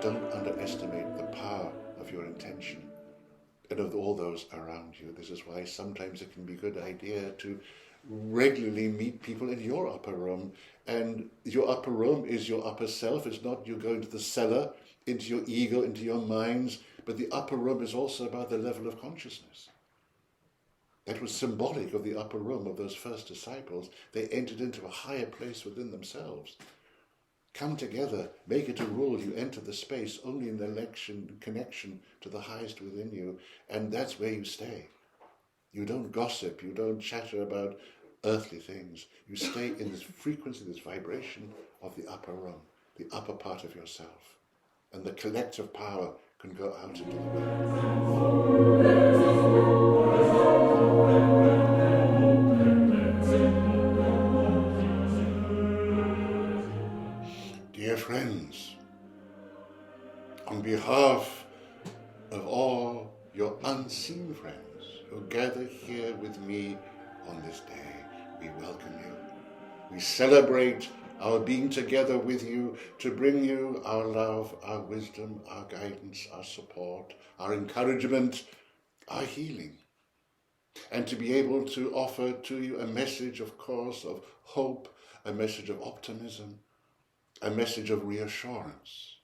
don't underestimate the power of your intention and of all those around you. This is why sometimes it can be a good idea to regularly meet people in your upper room. And your upper room is your upper self. It's not you going to the cellar, into your ego, into your minds, but the upper room is also about the level of consciousness. That was symbolic of the upper room of those first disciples. They entered into a higher place within themselves. Come together, make it a rule. You enter the space only in the connection to the highest within you, and that's where you stay. You don't gossip, you don't chatter about earthly things. You stay in this frequency, this vibration of the upper room, the upper part of yourself. And the collective power can go out into the world. Dear friends, on behalf of all your unseen friends who gather here with me on this day, we welcome you. We celebrate our being together with you to bring you our love, our wisdom, our guidance, our support, our encouragement, our healing, and to be able to offer to you a message, of course, of hope, a message of optimism, a message of reassurance.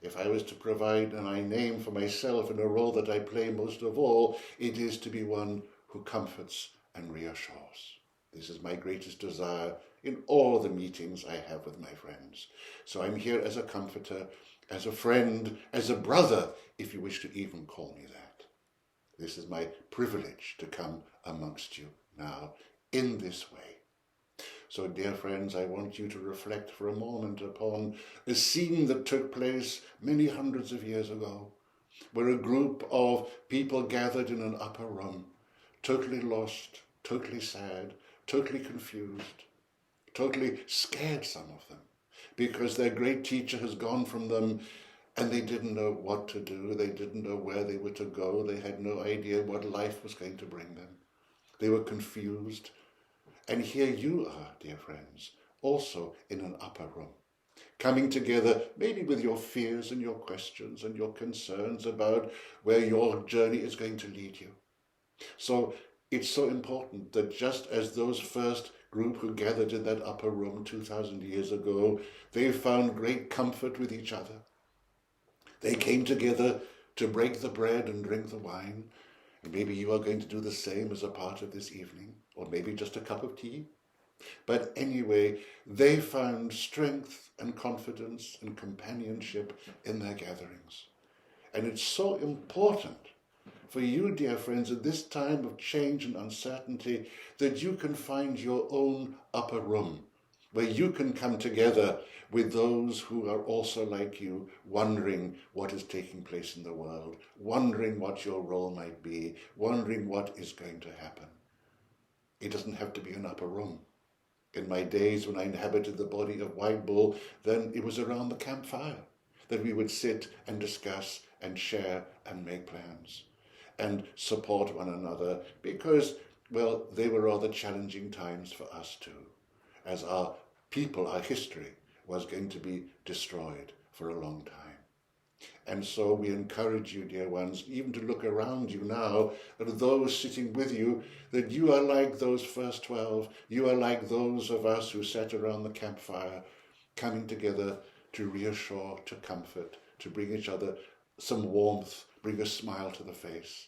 If I was to provide a name for myself in a role that I play most of all, it is to be one who comforts and reassures. This is my greatest desire in all the meetings I have with my friends. So I'm here as a comforter, as a friend, as a brother, if you wish to even call me that. This is my privilege to come amongst you now in this way. So, dear friends, I want you to reflect for a moment upon a scene that took place many hundreds of years ago, where a group of people gathered in an upper room, totally lost, totally sad, totally confused, totally scared, some of them, because their great teacher has gone from them and they didn't know what to do. They didn't know where they were to go. They had no idea what life was going to bring them. They were confused. And here you are, dear friends, also in an upper room, coming together maybe with your fears and your questions and your concerns about where your journey is going to lead you. So it's so important that just as those first group who gathered in that upper room 2,000 years ago, they found great comfort with each other. They came together to break the bread and drink the wine. And maybe you are going to do the same as a part of this evening, or maybe just a cup of tea. But anyway, they found strength and confidence and companionship in their gatherings. And it's so important for you, dear friends, at this time of change and uncertainty, that you can find your own upper room, where you can come together with those who are also like you, wondering what is taking place in the world, wondering what your role might be, wondering what is going to happen. It doesn't have to be an upper room. In my days when I inhabited the body of White Bull, then it was around the campfire that we would sit and discuss and share and make plans and support one another because, well, they were rather challenging times for us too, as our people, our history, was going to be destroyed for a long time. And so we encourage you, dear ones, even to look around you now at those sitting with you, that you are like those first 12. You are like those of us who sat around the campfire, coming together to reassure, to comfort, to bring each other some warmth, bring a smile to the face.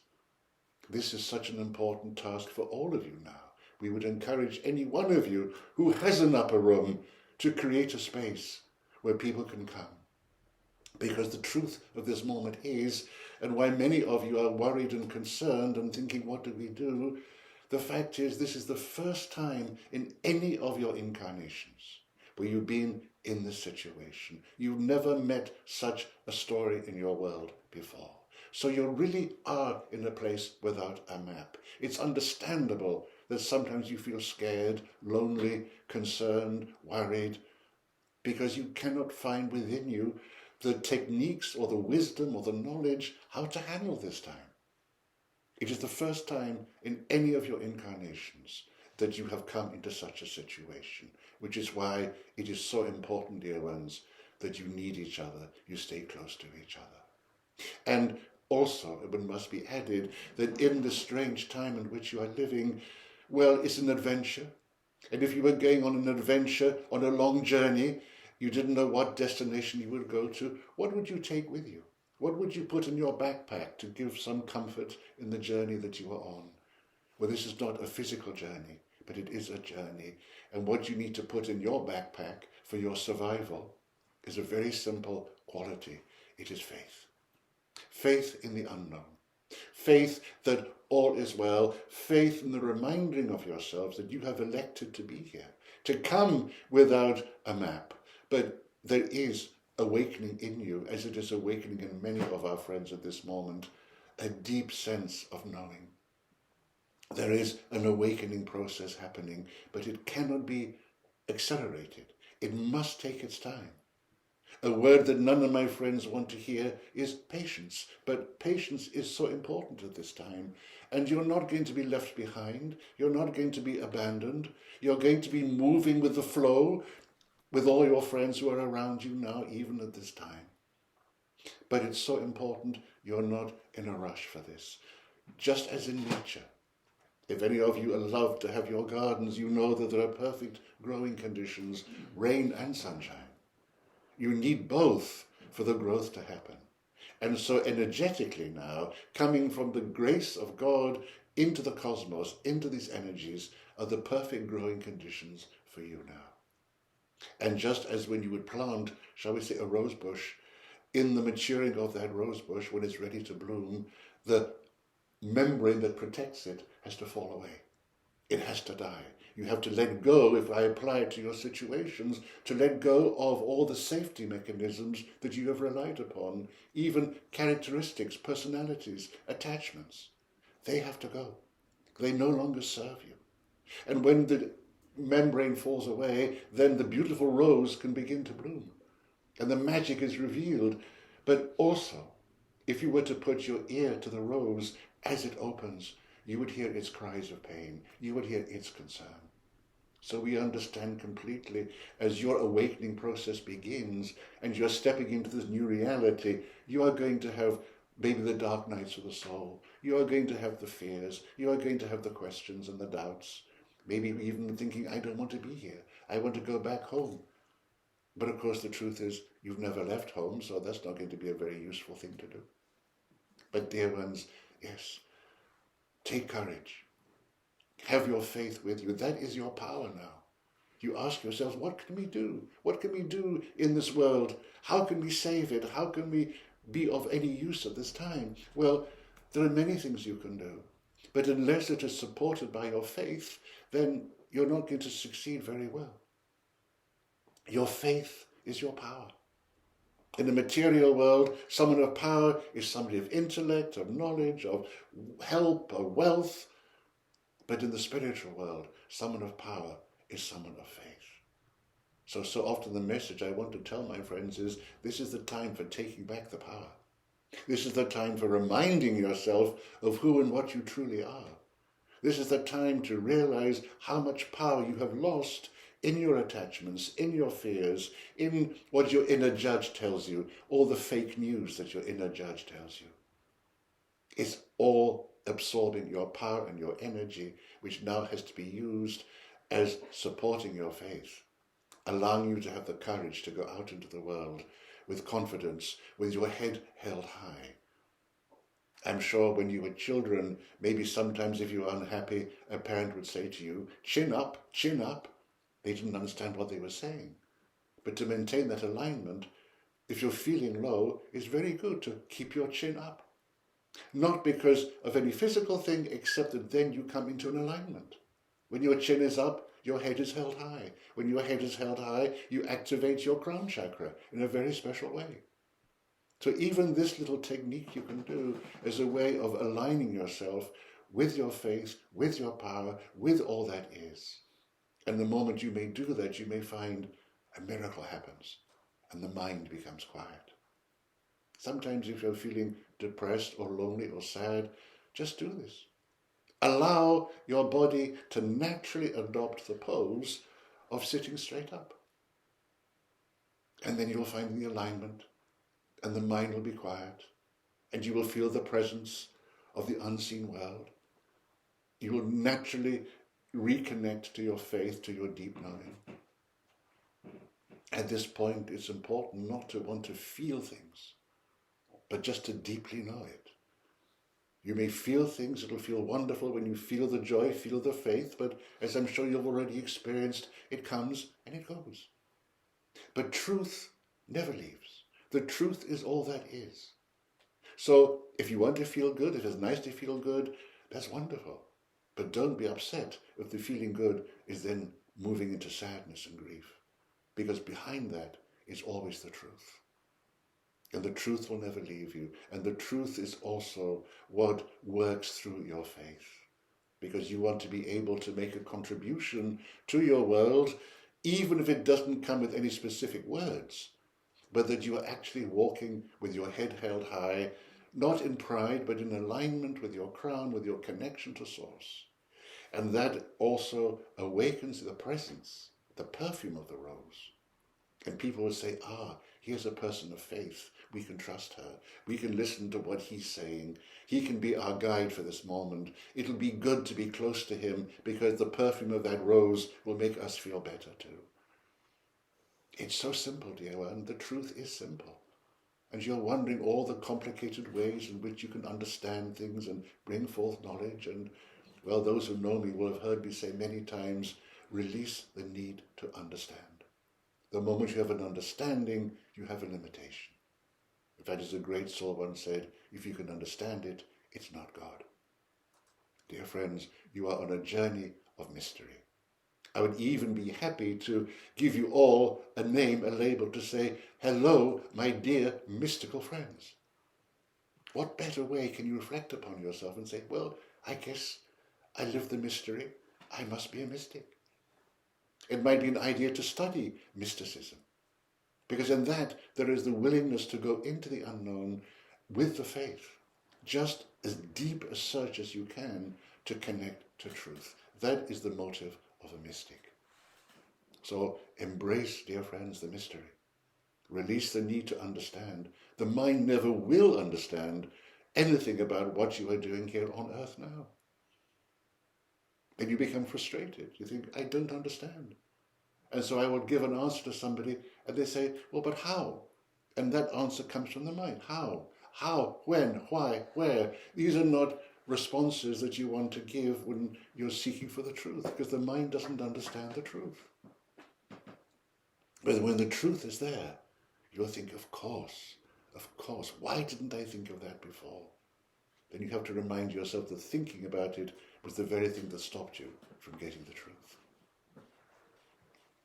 This is such an important task for all of you now. We would encourage any one of you who has an upper room to create a space where people can come. Because the truth of this moment is, and why many of you are worried and concerned and thinking, what do we do? The fact is, this is the first time in any of your incarnations where you've been in this situation. You've never met such a story in your world before. So you really are in a place without a map. It's understandable that sometimes you feel scared, lonely, concerned, worried, because you cannot find within you the techniques or the wisdom or the knowledge how to handle this time. It is the first time in any of your incarnations that you have come into such a situation, which is why it is so important, dear ones, that you need each other, you stay close to each other. And also, it must be added that in the strange time in which you are living, well, it's an adventure. And if you were going on an adventure, on a long journey, you didn't know what destination you would go to, what would you take with you? What would you put in your backpack to give some comfort in the journey that you are on? Well, this is not a physical journey, but it is a journey. And what you need to put in your backpack for your survival is a very simple quality. It is faith. Faith in the unknown. Faith that all is well. Faith in the reminding of yourselves that you have elected to be here, to come without a map. But there is awakening in you, as it is awakening in many of our friends at this moment, a deep sense of knowing. There is an awakening process happening, but it cannot be accelerated. It must take its time. A word that none of my friends want to hear is patience, but patience is so important at this time. And you're not going to be left behind. You're not going to be abandoned. You're going to be moving with the flow with all your friends who are around you now, even at this time. But it's so important you're not in a rush for this. Just as in nature. If any of you love to have your gardens, you know that there are perfect growing conditions, rain and sunshine. You need both for the growth to happen. And so energetically now, coming from the grace of God into the cosmos, into these energies, are the perfect growing conditions for you now. And just as when you would plant, shall we say, a rose bush, in the maturing of that rose bush, when it's ready to bloom, the membrane that protects it has to fall away. It has to die. You have to let go, if I apply it to your situations, to let go of all the safety mechanisms that you have relied upon, even characteristics, personalities, attachments. They have to go. They no longer serve you. And when the membrane falls away, then the beautiful rose can begin to bloom. And the magic is revealed. But also, if you were to put your ear to the rose as it opens, you would hear its cries of pain. You would hear its concern. So we understand completely, as your awakening process begins and you're stepping into this new reality, you are going to have maybe the dark nights of the soul. You are going to have the fears. You are going to have the questions and the doubts. Maybe even thinking, I don't want to be here. I want to go back home. But of course the truth is, you've never left home, so that's not going to be a very useful thing to do. But dear ones, yes, take courage. Have your faith with you. That is your power now. You ask yourselves, what can we do? What can we do in this world? How can we save it? How can we be of any use at this time? Well, there are many things you can do. But unless it is supported by your faith, then you're not going to succeed very well. Your faith is your power. In the material world, someone of power is somebody of intellect, of knowledge, of help, of wealth. But in the spiritual world, someone of power is someone of faith. So often the message I want to tell my friends is, this is the time for taking back the power. This is the time for reminding yourself of who and what you truly are. This is the time to realize how much power you have lost in your attachments, in your fears, in what your inner judge tells you, all the fake news that your inner judge tells you. It's all absorbing your power and your energy, which now has to be used as supporting your faith, allowing you to have the courage to go out into the world with confidence, with your head held high. I'm sure when you were children, maybe sometimes if you were unhappy, a parent would say to you, chin up, chin up. They didn't understand what they were saying. But to maintain that alignment, if you're feeling low, it's very good to keep your chin up. Not because of any physical thing, except that then you come into an alignment. When your chin is up, your head is held high. When your head is held high, you activate your crown chakra in a very special way. So even this little technique you can do is a way of aligning yourself with your faith, with your power, with all that is. And the moment you may do that, you may find a miracle happens and the mind becomes quiet. Sometimes if you're feeling depressed or lonely or sad, just do this. Allow your body to naturally adopt the pose of sitting straight up. And then you'll find the alignment, and the mind will be quiet, and you will feel the presence of the unseen world. You will naturally reconnect to your faith, to your deep knowing. At this point, it's important not to want to feel things, but just to deeply know it. You may feel things, it'll feel wonderful when you feel the joy, feel the faith, but as I'm sure you've already experienced, it comes and it goes. But truth never leaves. The truth is all that is. So if you want to feel good, if it's nice to feel good, that's wonderful. But don't be upset if the feeling good is then moving into sadness and grief, because behind that is always the truth. And the truth will never leave you. And the truth is also what works through your faith, because you want to be able to make a contribution to your world, even if it doesn't come with any specific words, but that you are actually walking with your head held high, not in pride, but in alignment with your crown, with your connection to Source. And that also awakens the presence, the perfume of the rose. And people will say, here's a person of faith. We can trust her. We can listen to what he's saying. He can be our guide for this moment. It'll be good to be close to him, because the perfume of that rose will make us feel better too. It's so simple, dear one. The truth is simple. And you're wondering all the complicated ways in which you can understand things and bring forth knowledge. And, well, those who know me will have heard me say many times, release the need to understand. The moment you have an understanding, you have a limitation. In fact, as a great soul once said, if you can understand it, it's not God. Dear friends, you are on a journey of mystery. I would even be happy to give you all a name, a label, to say, hello, my dear mystical friends. What better way can you reflect upon yourself and say, well, I guess I live the mystery. I must be a mystic. It might be an idea to study mysticism, because in that there is the willingness to go into the unknown with the faith, just as deep a search as you can to connect to truth. That is the motive of a mystic. So embrace, dear friends, the mystery. Release the need to understand. The mind never will understand anything about what you are doing here on earth now. And you become frustrated. You think, I don't understand. And so I will give an answer to somebody, and they say, well, but how? And that answer comes from the mind. How? How? When? Why? Where? These are not responses that you want to give when you're seeking for the truth, because the mind doesn't understand the truth. But when the truth is there, you'll think, of course, why didn't I think of that before? Then you have to remind yourself that thinking about it was the very thing that stopped you from getting the truth.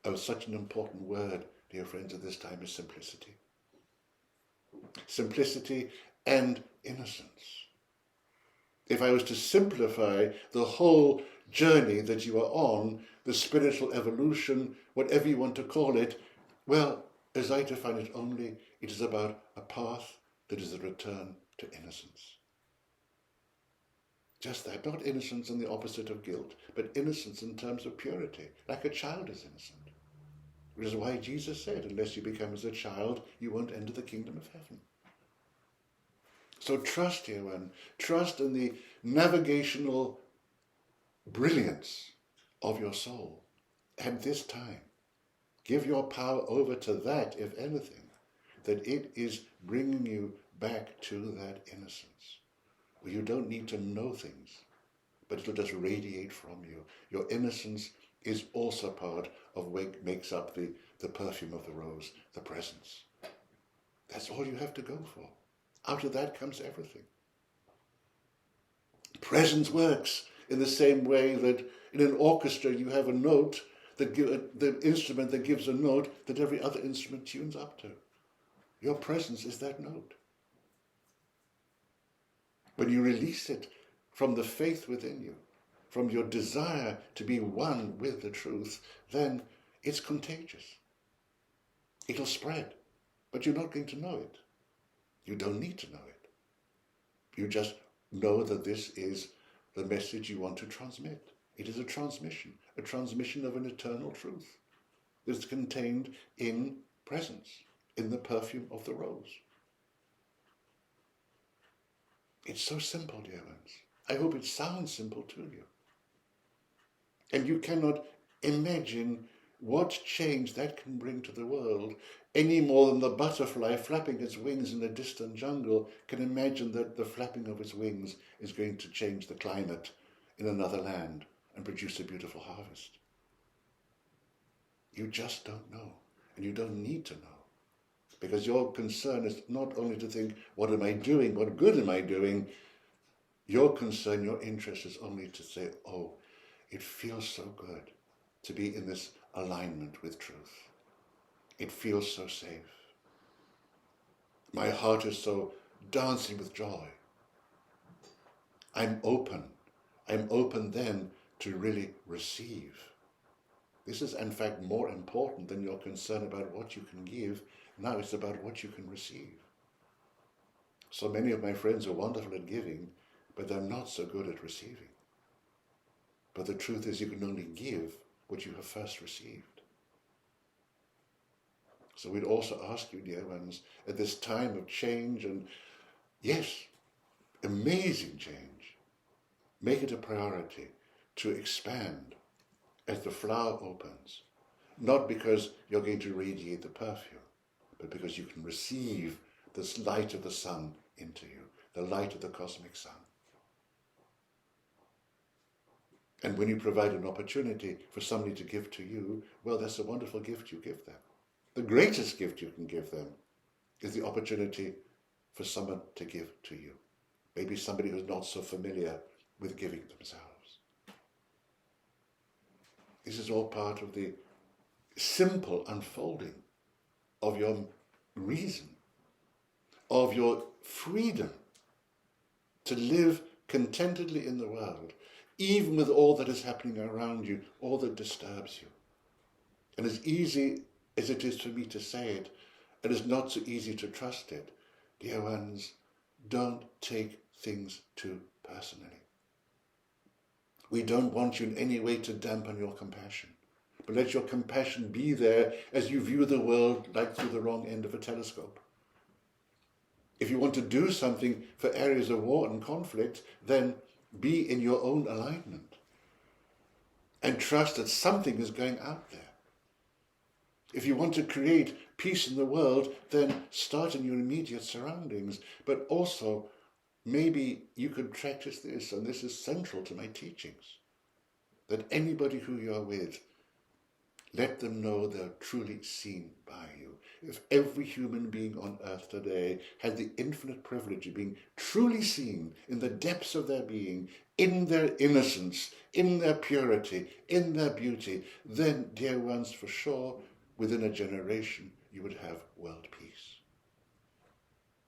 Oh, such an important word, dear friends, at this time is simplicity. Simplicity and innocence. If I was to simplify the whole journey that you are on, the spiritual evolution, whatever you want to call it, well, as I define it only, it is about a path that is a return to innocence. Just that, not innocence in the opposite of guilt, but innocence in terms of purity, like a child is innocent. Which is why Jesus said, unless you become as a child, you won't enter the kingdom of heaven. So trust, dear one, trust in the navigational brilliance of your soul at this time. Give your power over to that, if anything, that it is bringing you back to that innocence, where you don't need to know things, but it'll just radiate from you. Your innocence is also part of what makes up the perfume of the rose, the presence. That's all you have to go for. Out of that comes everything. Presence works in the same way that in an orchestra you have a note, the instrument that gives a note that every other instrument tunes up to. Your presence is that note. When you release it from the faith within you, from your desire to be one with the truth, then it's contagious. It'll spread, but you're not going to know it. You don't need to know it. You just know that this is the message you want to transmit. It is a transmission of an eternal truth that's contained in presence in the perfume of the rose. It's so simple, dear ones. I hope it sounds simple to you. And you cannot imagine what change that can bring to the world any more than the butterfly flapping its wings in a distant jungle can imagine that the flapping of its wings is going to change the climate in another land and produce a beautiful harvest. You just don't know, and you don't need to know. Because your concern is not only to think, what am I doing? What good am I doing? Your concern, your interest is only to say, oh, it feels so good to be in this alignment with truth. It feels so safe. My heart is so dancing with joy. I'm open. I'm open then to really receive. This is in fact more important than your concern about what you can give. Now it's about what you can receive. So many of my friends are wonderful at giving, but they're not so good at receiving. But the truth is you can only give what you have first received. So we'd also ask you, dear ones, at this time of change, and yes, amazing change, make it a priority to expand as the flower opens, not because you're going to radiate the perfume, but because you can receive this light of the sun into you, the light of the cosmic sun. And when you provide an opportunity for somebody to give to you, well, that's a wonderful gift you give them. The greatest gift you can give them is the opportunity for someone to give to you. Maybe somebody who's not so familiar with giving themselves. This is all part of the simple unfolding of your reason, of your freedom to live contentedly in the world, even with all that is happening around you, all that disturbs you. And as easy as it is for me to say it, it is not so easy to trust it. Dear ones, don't take things too personally. We don't want you in any way to dampen your compassion, but let your compassion be there as you view the world like through the wrong end of a telescope. If you want to do something for areas of war and conflict, then be in your own alignment and trust that something is going out there. If you want to create peace in the world, then start in your immediate surroundings, but also maybe you could practice this, and this is central to my teachings, that anybody who you're with, let them know they're truly seen by you. If every human being on earth today had the infinite privilege of being truly seen in the depths of their being, in their innocence, in their purity, in their beauty, then, dear ones, for sure, within a generation, you would have world peace.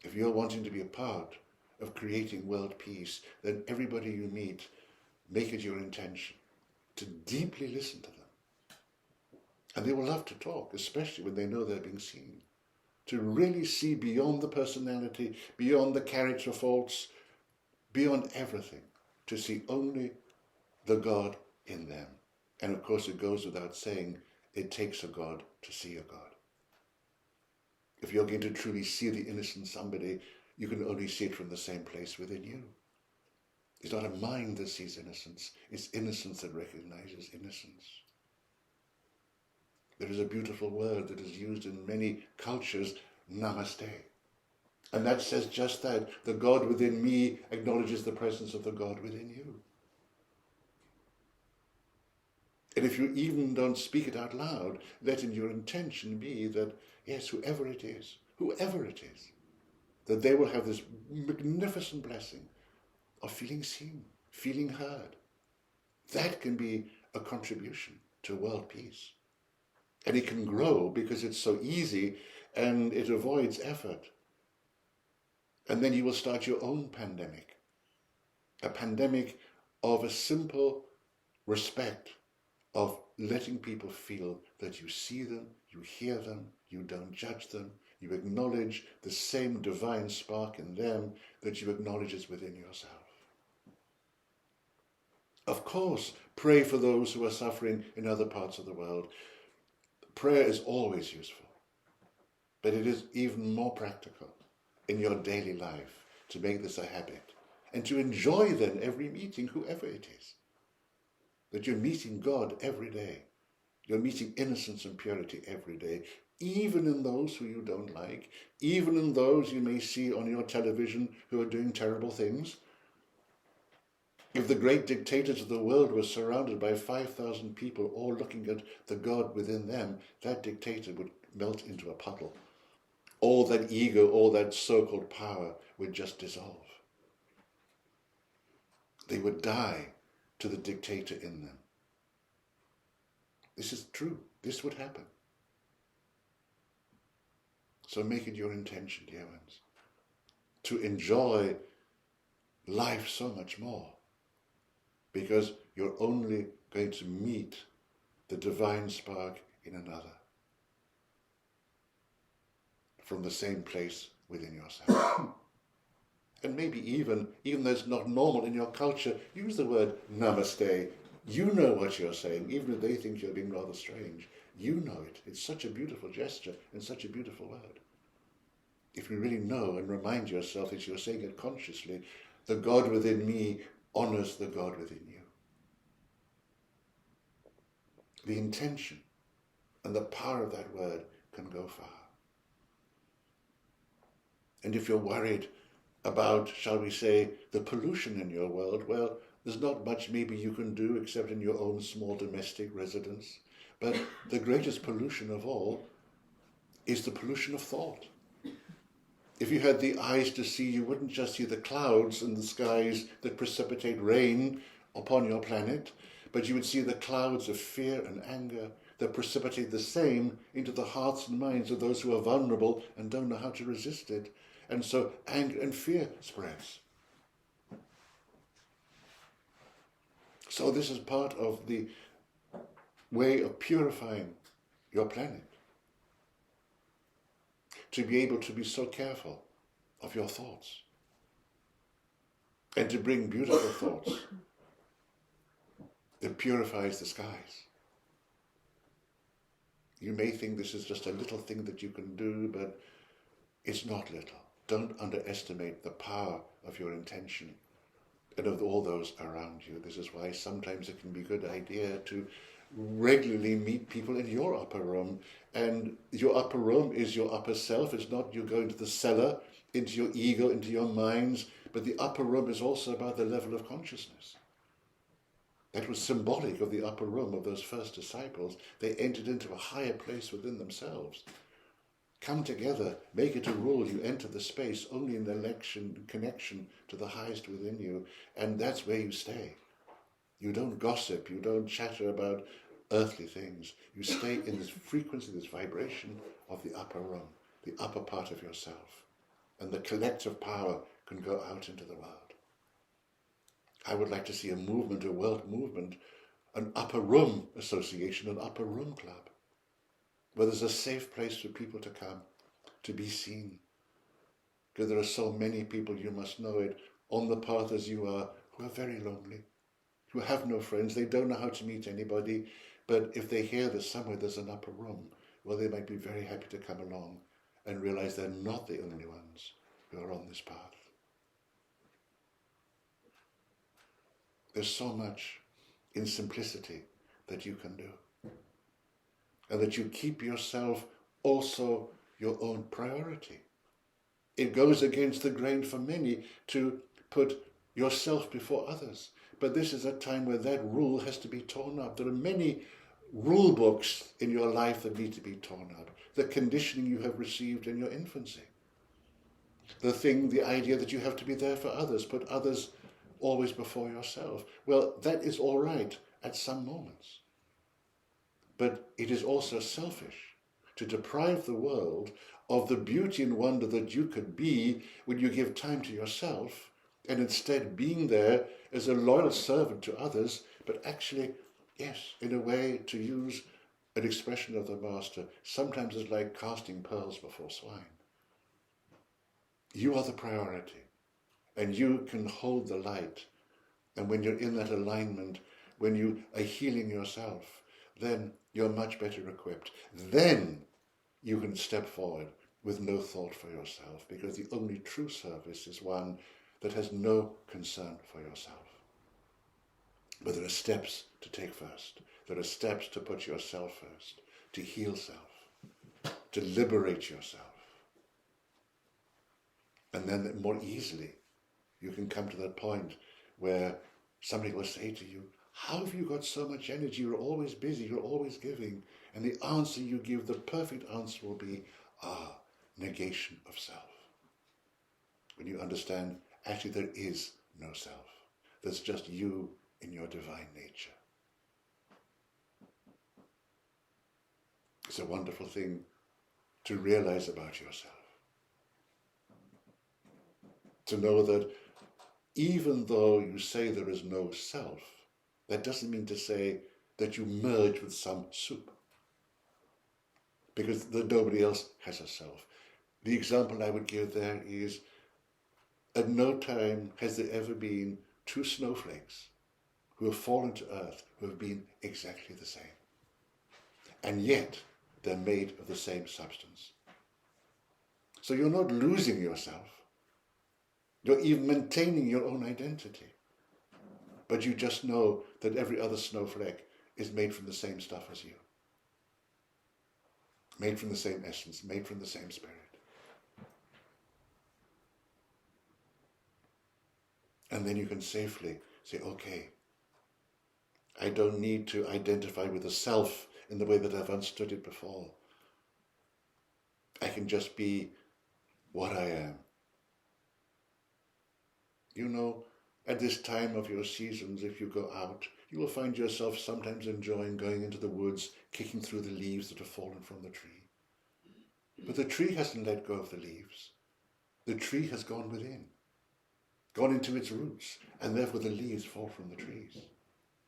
If you're wanting to be a part of creating world peace, then everybody you meet, make it your intention to deeply listen to them. And they will love to talk, especially when they know they're being seen. To really see beyond the personality, beyond the character faults, beyond everything. To see only the God in them. And of course it goes without saying, it takes a God to see a God. If you're going to truly see the innocent somebody, you can only see it from the same place within you. It's not a mind that sees innocence, it's innocence that recognizes innocence. There is a beautiful word that is used in many cultures, namaste. And that says just that. The God within me acknowledges the presence of the God within you. And if you even don't speak it out loud, let in your intention be that, yes, whoever it is, that they will have this magnificent blessing of feeling seen, feeling heard. That can be a contribution to world peace. And it can grow because it's so easy and it avoids effort. And then you will start your own pandemic. A pandemic of a simple respect, of letting people feel that you see them, you hear them, you don't judge them, you acknowledge the same divine spark in them that you acknowledge is within yourself. Of course, pray for those who are suffering in other parts of the world. Prayer is always useful. But it is even more practical in your daily life to make this a habit and to enjoy then every meeting, whoever it is. That you're meeting God every day. You're meeting innocence and purity every day, even in those who you don't like, even in those you may see on your television who are doing terrible things. If the great dictators of the world were surrounded by 5,000 people all looking at the God within them, that dictator would melt into a puddle. All that ego, all that so-called power would just dissolve. They would die to the dictator in them. This is true. This would happen. So make it your intention, dear ones, to enjoy life so much more, because you're only going to meet the divine spark in another from the same place within yourself. And maybe even though it's not normal in your culture, use the word namaste. You know what you're saying, even if they think you're being rather strange. You know it. It's such a beautiful gesture and such a beautiful word. If you really know and remind yourself that you're saying it consciously, the God within me honors the God within you. The intention and the power of that word can go far. And if you're worried about, shall we say, the pollution in your world, well, there's not much maybe you can do except in your own small domestic residence. But the greatest pollution of all is the pollution of thought. If you had the eyes to see, you wouldn't just see the clouds and the skies that precipitate rain upon your planet, but you would see the clouds of fear and anger that precipitate the same into the hearts and minds of those who are vulnerable and don't know how to resist it. And so anger and fear spreads. So this is part of the way of purifying your planet. To be able to be so careful of your thoughts and to bring beautiful thoughts that purifies the skies. You may think this is just a little thing that you can do, but it's not little. Don't underestimate the power of your intention and of all those around you. This is why sometimes it can be a good idea to regularly meet people in your upper room. And your upper room is your upper self. It's not you going to the cellar, into your ego, into your minds, but the upper room is also about the level of consciousness. That was symbolic of the upper room of those first disciples. They entered into a higher place within themselves. Come together, make it a rule. You enter the space only in the connection to the highest within you, and that's where you stay. You don't gossip, you don't chatter about earthly things. You stay in this frequency, this vibration of the upper room, the upper part of yourself, and the collective power can go out into the world. I would like to see a movement, a world movement, an upper room association, an upper room club, where there's a safe place for people to come, to be seen. Because there are so many people, you must know it, on the path as you are, who are very lonely, who have no friends, they don't know how to meet anybody, but if they hear that somewhere there's an upper room, well, they might be very happy to come along and realize they're not the only ones who are on this path. There's so much in simplicity that you can do. And that you keep yourself also your own priority. It goes against the grain for many to put yourself before others. But this is a time where that rule has to be torn up. There are many rule books in your life that need to be torn up. The conditioning you have received in your infancy. The idea that you have to be there for others, put others always before yourself. Well, that is all right at some moments. But it is also selfish to deprive the world of the beauty and wonder that you could be when you give time to yourself, and instead being there as a loyal servant to others, but actually, yes, in a way, to use an expression of the Master, sometimes it's like casting pearls before swine. You are the priority, and you can hold the light. And when you're in that alignment, when you are healing yourself, then you're much better equipped. Then you can step forward with no thought for yourself, because the only true service is one that has no concern for yourself. But there are steps to take first. There are steps to put yourself first, to heal self, to liberate yourself. And then more easily, you can come to that point where somebody will say to you, how have you got so much energy? You're always busy, you're always giving. And the answer you give, the perfect answer will be, negation of self. When you understand, actually there is no self. There's just you in your divine nature. It's a wonderful thing to realize about yourself. To know that even though you say there is no self, that doesn't mean to say that you merge with some soup, because nobody else has a self. The example I would give there is, at no time has there ever been two snowflakes who have fallen to earth who have been exactly the same. And yet they're made of the same substance. So you're not losing yourself. You're even maintaining your own identity. But you just know that every other snowflake is made from the same stuff as you. Made from the same essence, made from the same spirit. And then you can safely say, okay, I don't need to identify with the self in the way that I've understood it before. I can just be what I am. You know, at this time of your seasons, if you go out, you will find yourself sometimes enjoying going into the woods, kicking through the leaves that have fallen from the tree. But the tree hasn't let go of the leaves. The tree has gone within, gone into its roots, and therefore the leaves fall from the trees.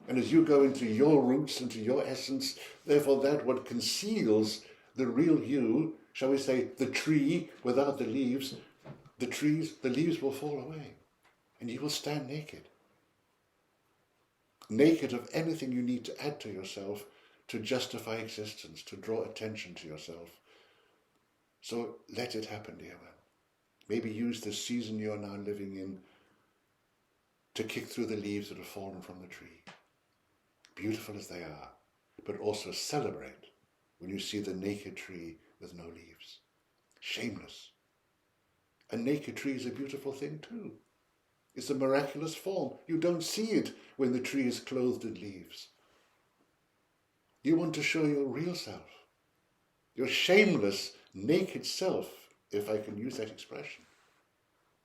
And as you go into your roots, into your essence, therefore that what conceals the real you, shall we say, the tree without the leaves, the leaves will fall away, and you will stand naked. Naked of anything you need to add to yourself to justify existence, to draw attention to yourself. So let it happen, dear one. Maybe use the season you're now living in to kick through the leaves that have fallen from the tree, beautiful as they are, but also celebrate when you see the naked tree with no leaves. Shameless. A naked tree is a beautiful thing too. It's a miraculous form. You don't see it when the tree is clothed in leaves. You want to show your real self, your shameless, naked self, if I can use that expression,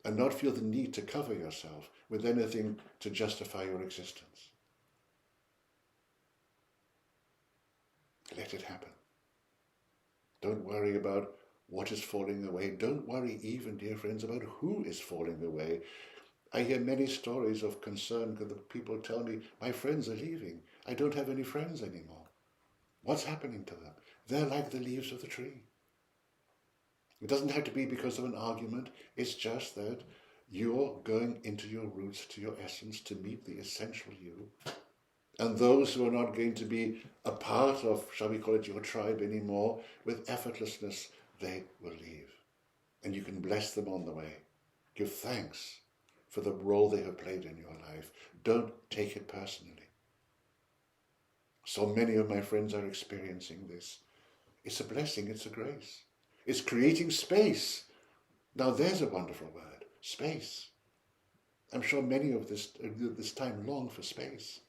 and not feel the need to cover yourself with anything to justify your existence. Let it happen. Don't worry about what is falling away. Don't worry even, dear friends, about who is falling away. I hear many stories of concern because the people tell me, my friends are leaving. I don't have any friends anymore. What's happening to them? They're like the leaves of the tree. It doesn't have to be because of an argument. It's just that you're going into your roots, to your essence, to meet the essential you. And those who are not going to be a part of, shall we call it, your tribe anymore, with effortlessness, they will leave. And you can bless them on the way. Give thanks for the role they have played in your life. Don't take it personally. So many of my friends are experiencing this. It's a blessing, it's a grace. It's creating space. Now there's a wonderful word, space. I'm sure many of this time long for space.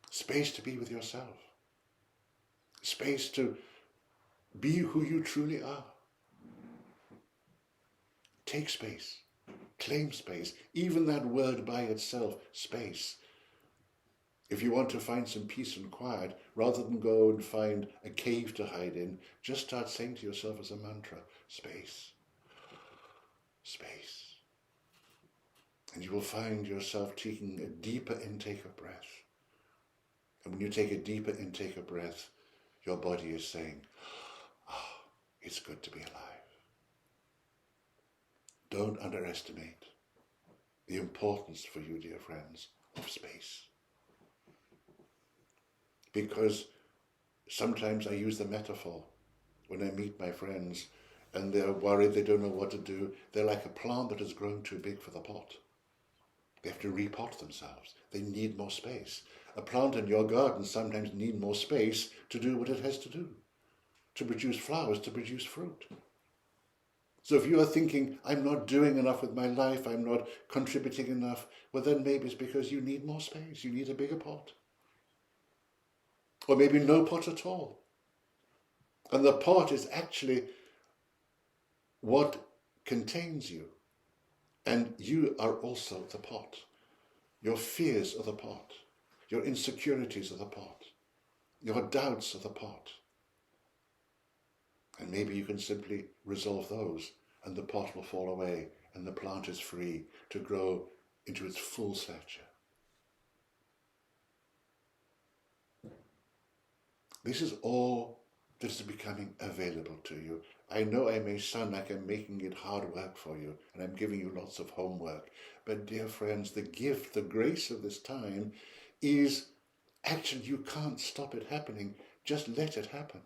Space to be with yourself. Space to be who you truly are. Take space. Claim space. Even that word by itself, space. If you want to find some peace and quiet, rather than go and find a cave to hide in, just start saying to yourself as a mantra, space. Space. And you will find yourself taking a deeper intake of breath. And when you take a deeper intake of breath, your body is saying, it's good to be alive. Don't underestimate the importance for you, dear friends, of space. Because sometimes I use the metaphor when I meet my friends. and they're worried, they don't know what to do. They're like a plant that has grown too big for the pot. They have to repot themselves. They need more space. A plant in your garden sometimes needs more space to do what it has to do, to produce flowers, to produce fruit. So if you are thinking, I'm not doing enough with my life, I'm not contributing enough, well then maybe it's because you need more space, you need a bigger pot. Or maybe no pot at all. And the pot is actually what contains you. And you are also the pot. Your fears are the pot. Your insecurities are the pot. Your doubts are the pot. And maybe you can simply resolve those, and the pot will fall away, and the plant is free to grow into its full stature. This is all that is becoming available to you. I know I may sound like I'm making it hard work for you, and I'm giving you lots of homework. But dear friends, the gift, the grace of this time is actually you can't stop it happening. Just let it happen.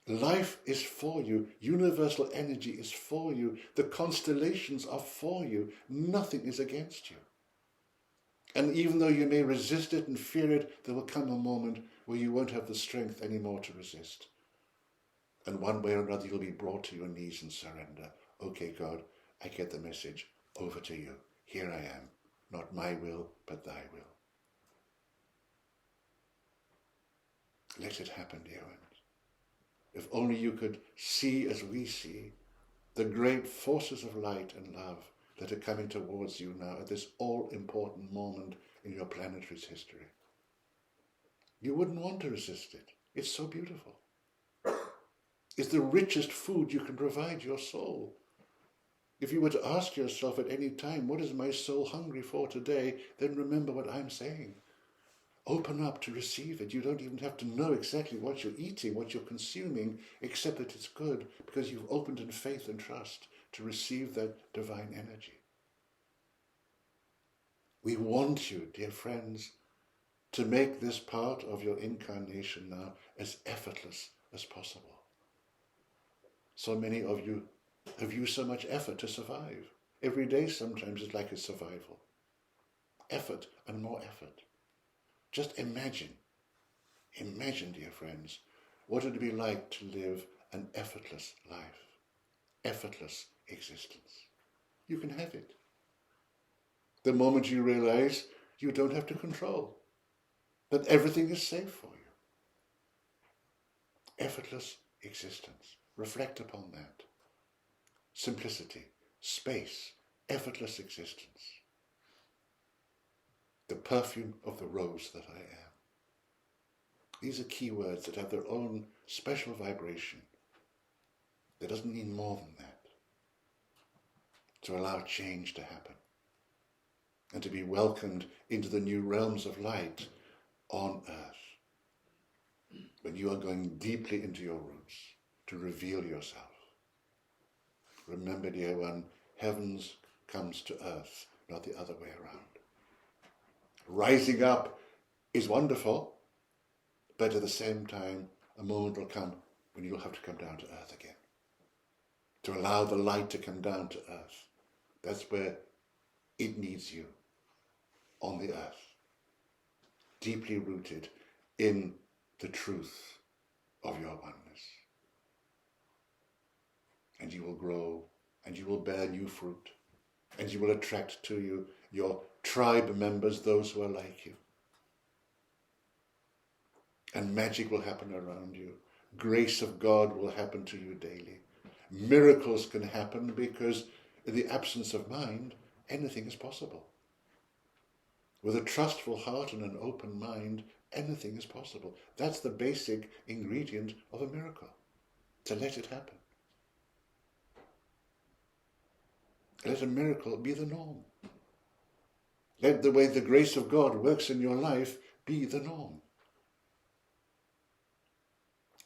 Life is for you. Universal energy is for you. The constellations are for you. Nothing is against you. And even though you may resist it and fear it, there will come a moment where you won't have the strength anymore to resist. And one way or another, you'll be brought to your knees and surrender. Okay, God, I get the message. Over to you. Here I am. Not my will, but thy will. Let it happen, dear ones. If only you could see as we see the great forces of light and love that are coming towards you now at this all-important moment in your planetary's history. You wouldn't want to resist it. It's so beautiful. It's the richest food you can provide your soul. If you were to ask yourself at any time, what is my soul hungry for today, then remember what I'm saying. Open up to receive it. You don't even have to know exactly what you're eating, what you're consuming, except that it's good because you've opened in faith and trust to receive that divine energy. We want you, dear friends, to make this part of your incarnation now as effortless as possible. So many of you have used so much effort to survive. Every day sometimes is like a survival. Effort and more effort. Just imagine, dear friends, what it would be like to live an effortless life, effortless existence. You can have it. The moment you realize you don't have to control, that everything is safe for you. Effortless existence. Reflect upon that. Simplicity, space, effortless existence. The perfume of the rose that I am. These are key words that have their own special vibration. There doesn't need more than that to allow change to happen and to be welcomed into the new realms of light on earth when you are going deeply into your roots to reveal yourself. Remember, dear one, heavens comes to earth, not the other way around. Rising up is wonderful, but at the same time, a moment will come when you'll have to come down to earth again. To allow the light to come down to earth. That's where it needs you, on the earth. Deeply rooted in the truth of your oneness. And you will grow, and you will bear new fruit, and you will attract to you your tribe members, those who are like you. And magic will happen around you. Grace of God will happen to you daily. Miracles can happen because in the absence of mind, anything is possible. With a trustful heart and an open mind, anything is possible. That's the basic ingredient of a miracle, to let it happen. Let a miracle be the norm. Let the way the grace of God works in your life be the norm.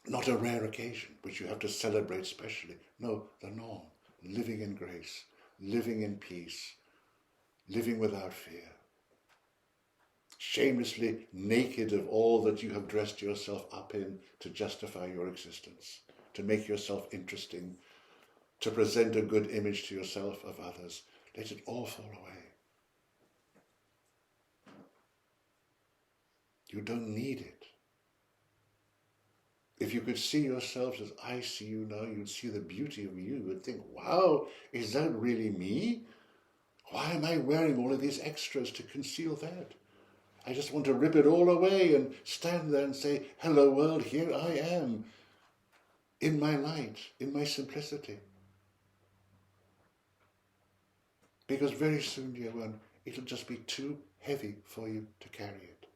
Not a rare occasion which you have to celebrate specially. No, the norm. Living in grace, living in peace, living without fear. Shamelessly naked of all that you have dressed yourself up in to justify your existence, to make yourself interesting, to present a good image to yourself of others. Let it all fall away. You don't need it. If you could see yourselves as I see you now, you'd see the beauty of you. You would think, wow, is that really me? Why am I wearing all of these extras to conceal that? I just want to rip it all away and stand there and say, hello world, here I am, in my light, in my simplicity. Because very soon, dear one, it'll just be too heavy for you to carry it.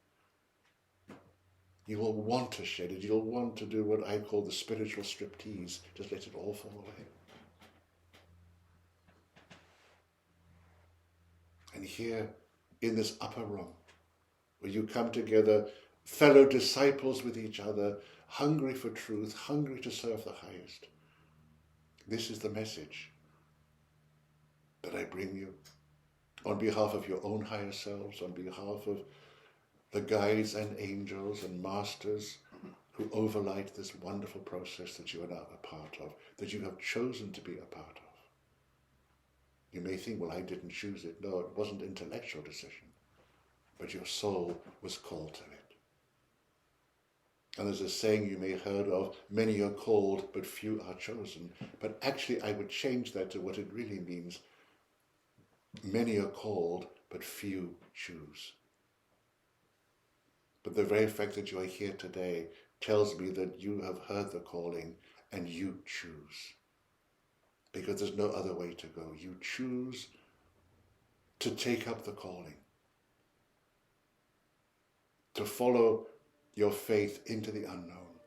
You will want to shed it. You'll want to do what I call the spiritual striptease. Just let it all fall away. And here, in this upper room, where you come together, fellow disciples with each other, hungry for truth, hungry to serve the highest. This is the message that I bring you on behalf of your own higher selves, on behalf of the guides and angels and masters who overlight this wonderful process that you are now a part of, that you have chosen to be a part of. You may think, well, I didn't choose it. No, it wasn't an intellectual decision, but your soul was called to it. And there's a saying you may have heard of, many are called, but few are chosen. But actually, I would change that to what it really means. Many are called, but few choose. But the very fact that you are here today tells me that you have heard the calling and you choose. Because there's no other way to go. You choose to take up the calling, to follow your faith into the unknown,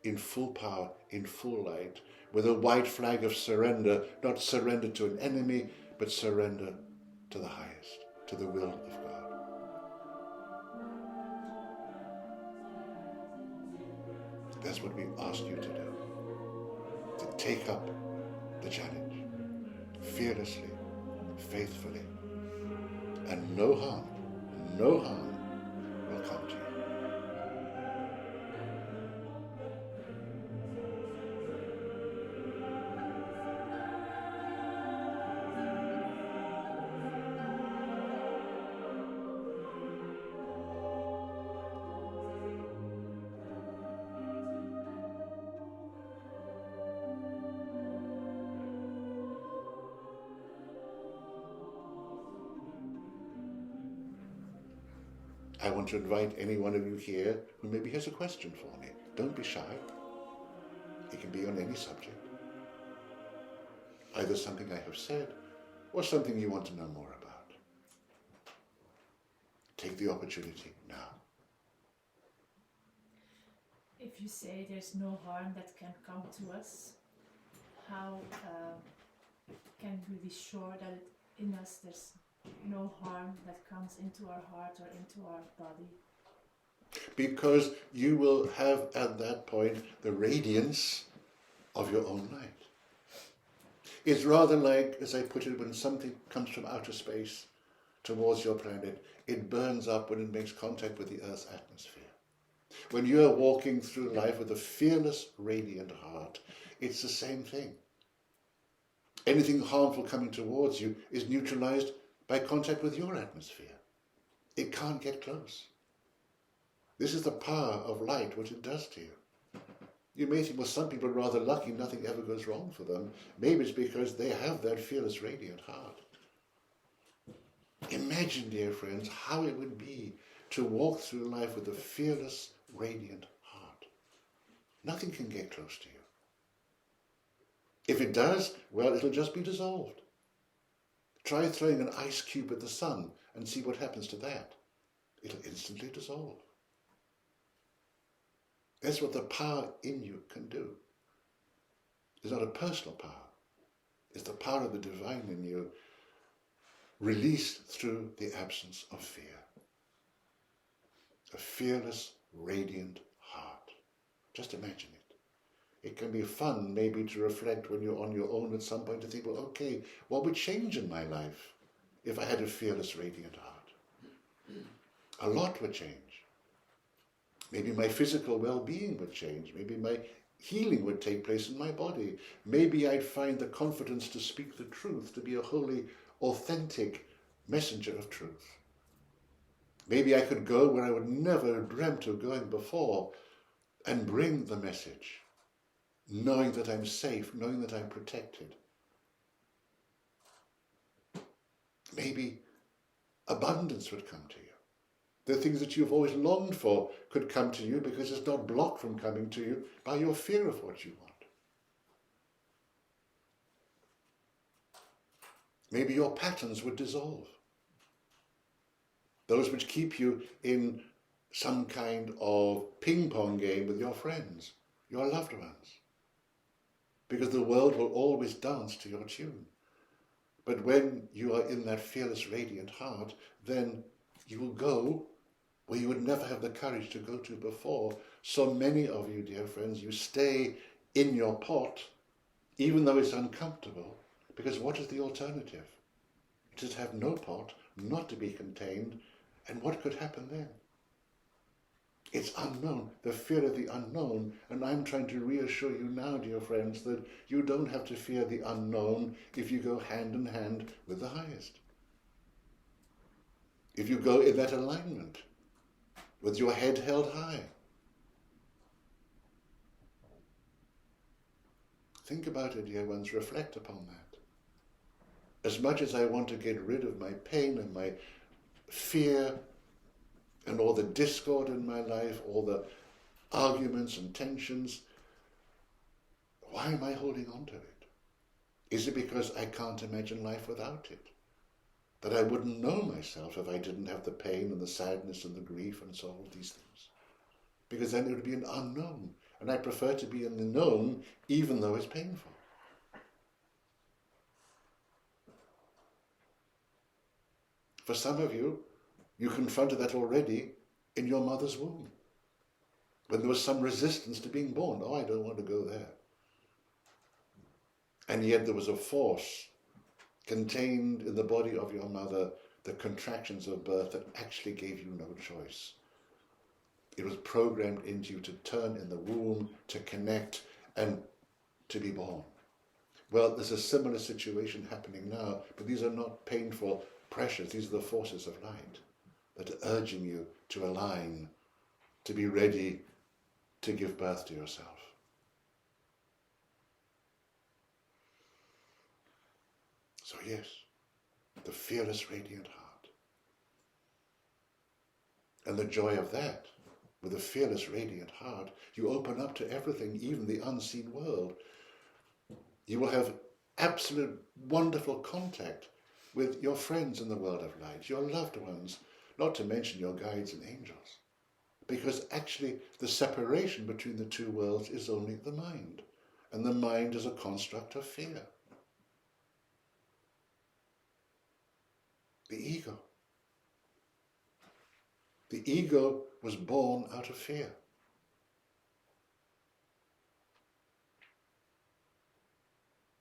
in full power, in full light, with a white flag of surrender, not surrender to an enemy, but surrender to the highest, to the will of God. That's what we ask you to do, to take up the challenge, fearlessly, faithfully, and no harm will come to you. I want to invite any one of you here who maybe has a question for me. Don't be shy. It can be on any subject. Either something I have said or something you want to know more about. Take the opportunity now. If you say there's no harm that can come to us, how can we be sure that in us there's no harm that comes into our heart or into our body? Because you will have at that point the radiance of your own light. It's rather like, as I put it, when something comes from outer space towards your planet, it burns up when it makes contact with the Earth's atmosphere. When you are walking through life with a fearless, radiant heart, it's the same thing. Anything harmful coming towards you is neutralized by contact with your atmosphere. It can't get close. This is the power of light, what it does to you. You may think, well, some people are rather lucky, nothing ever goes wrong for them. Maybe it's because they have that fearless, radiant heart. Imagine, dear friends, how it would be to walk through life with a fearless, radiant heart. Nothing can get close to you. If it does, well, it'll just be dissolved. Try throwing an ice cube at the sun and see what happens to that. It'll instantly dissolve. That's what the power in you can do. It's not a personal power. It's the power of the divine in you, released through the absence of fear. A fearless, radiant heart. Just imagine it. It can be fun maybe to reflect when you're on your own at some point to think, well, okay, what would change in my life if I had a fearless, radiant heart? A lot would change. Maybe my physical well-being would change. Maybe my healing would take place in my body. Maybe I'd find the confidence to speak the truth, to be a holy, authentic messenger of truth. Maybe I could go where I would never have dreamt of going before and bring the message, knowing that I'm safe, knowing that I'm protected. Maybe abundance would come to you. The things that you've always longed for could come to you because it's not blocked from coming to you by your fear of what you want. Maybe your patterns would dissolve. Those which keep you in some kind of ping-pong game with your friends, your loved ones. Because the world will always dance to your tune. But when you are in that fearless, radiant heart, then you will go where you would never have the courage to go to before. So many of you, dear friends, you stay in your pot, even though it's uncomfortable, because what is the alternative? Just have no pot, not to be contained, and what could happen then? It's unknown, the fear of the unknown, and I'm trying to reassure you now, dear friends, that you don't have to fear the unknown if you go hand in hand with the highest. If you go in that alignment, with your head held high. Think about it, dear ones, reflect upon that. As much as I want to get rid of my pain and my fear and all the discord in my life, all the arguments and tensions, why am I holding on to it? Is it because I can't imagine life without it? That I wouldn't know myself if I didn't have the pain and the sadness and the grief and so all these things? Because then it would be an unknown, and I prefer to be in the known even though it's painful. For some of you, you confronted that already in your mother's womb, when there was some resistance to being born. Oh, I don't want to go there. And yet there was a force contained in the body of your mother, the contractions of birth, that actually gave you no choice. It was programmed into you to turn in the womb, to connect, and to be born. Well, there's a similar situation happening now, but these are not painful pressures. These are the forces of light that are urging you to align, to be ready to give birth to yourself. So yes, the fearless, radiant heart. And the joy of that, with a fearless, radiant heart, you open up to everything, even the unseen world. You will have absolute wonderful contact with your friends in the world of light, your loved ones, not to mention your guides and angels. Because actually the separation between the two worlds is only the mind. And the mind is a construct of fear. The ego. The ego was born out of fear.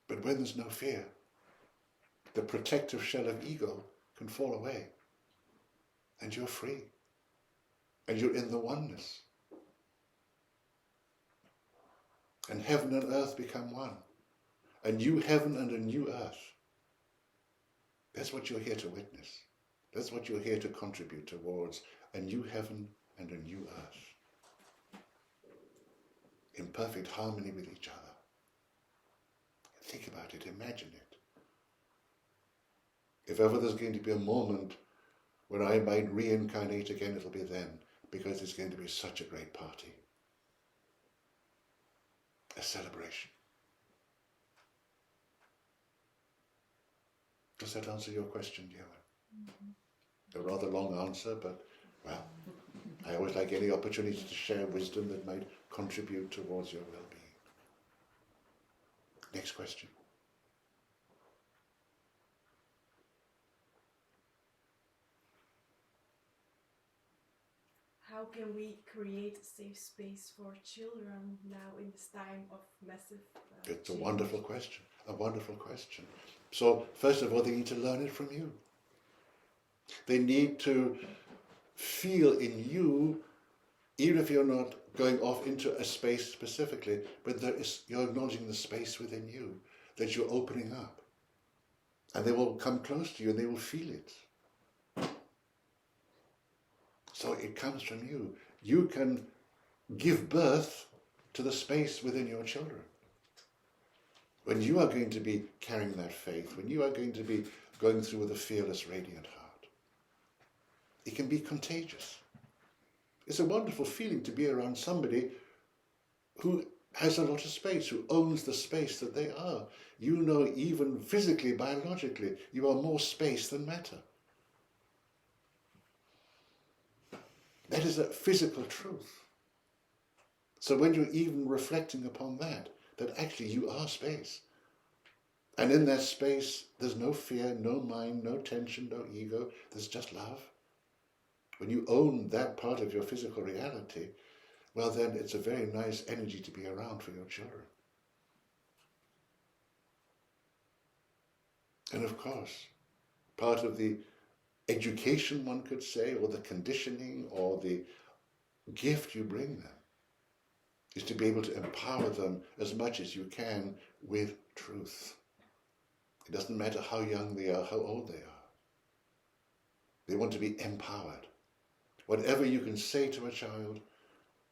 But when there's no fear, the protective shell of ego can fall away. And you're free. And you're in the oneness. And heaven and earth become one. A new heaven and a new earth. That's what you're here to witness. That's what you're here to contribute towards. A new heaven and a new earth. In perfect harmony with each other. Think about it, imagine it. If ever there's going to be a moment when I might reincarnate again, it'll be then, because it's going to be such a great party. A celebration. Does that answer your question, dear one? A rather long answer, but, well, I always like any opportunity to share wisdom that might contribute towards your well-being. Next question. How can we create a safe space for children now in this time of massive It's a change? wonderful question, a wonderful question. So, first of all, they need to learn it from you. They need to feel in you, even if you're not going off into a space specifically, but you're acknowledging the space within you, that you're opening up. And they will come close to you and they will feel it. So it comes from you. You can give birth to the space within your children. When you are going to be carrying that faith, when you are going to be going through with a fearless, radiant heart, it can be contagious. It's a wonderful feeling to be around somebody who has a lot of space, who owns the space that they are. You know, even physically, biologically, you are more space than matter. That is a physical truth. So when you're even reflecting upon that actually you are space. And in that space, there's no fear, no mind, no tension, no ego. There's just love. When you own that part of your physical reality, well then it's a very nice energy to be around for your children. And of course, part of the education, one could say, or the conditioning, or the gift you bring them, is to be able to empower them as much as you can with truth. It doesn't matter how young they are, how old they are. They want to be empowered. Whatever you can say to a child,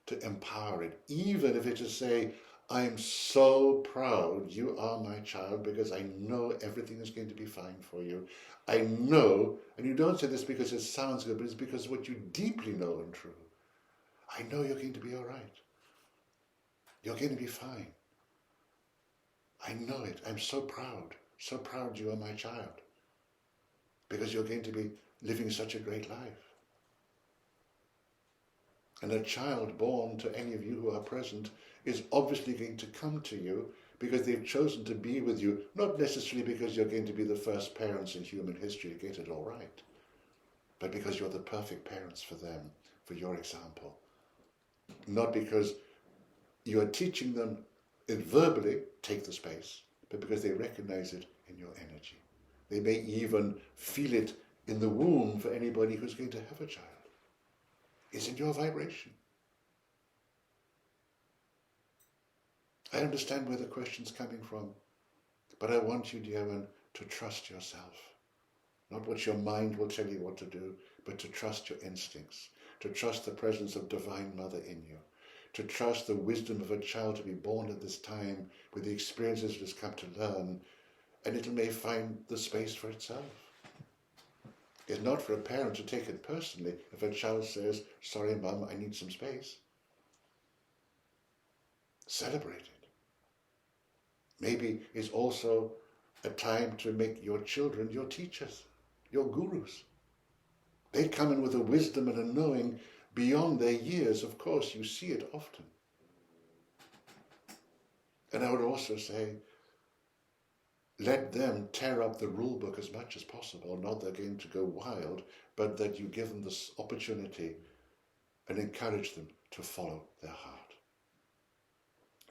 to empower it, even if it's to say, I am so proud you are my child because I know everything is going to be fine for you. I know, and you don't say this because it sounds good, but it's because what you deeply know and true. I know you're going to be all right. You're going to be fine. I know it. I'm so proud you are my child, because you're going to be living such a great life. And a child born to any of you who are present is obviously going to come to you because they've chosen to be with you, not necessarily because you're going to be the first parents in human history to get it all right, but because you're the perfect parents for them, for your example. Not because you are teaching them it verbally, take the space, but because they recognize it in your energy. They may even feel it in the womb for anybody who's going to have a child. It's in your vibration. I understand where the question's coming from, but I want you, dear one, to trust yourself. Not what your mind will tell you what to do, but to trust your instincts, to trust the presence of Divine Mother in you, to trust the wisdom of a child to be born at this time with the experiences it has come to learn, and it may find the space for itself. It's not for a parent to take it personally if a child says, sorry, Mum, I need some space. Celebrate it. Maybe it's also a time to make your children your teachers, your gurus. They come in with a wisdom and a knowing beyond their years. Of course, you see it often. And I would also say, let them tear up the rule book as much as possible. Not that they're going to go wild, but that you give them this opportunity and encourage them to follow their heart.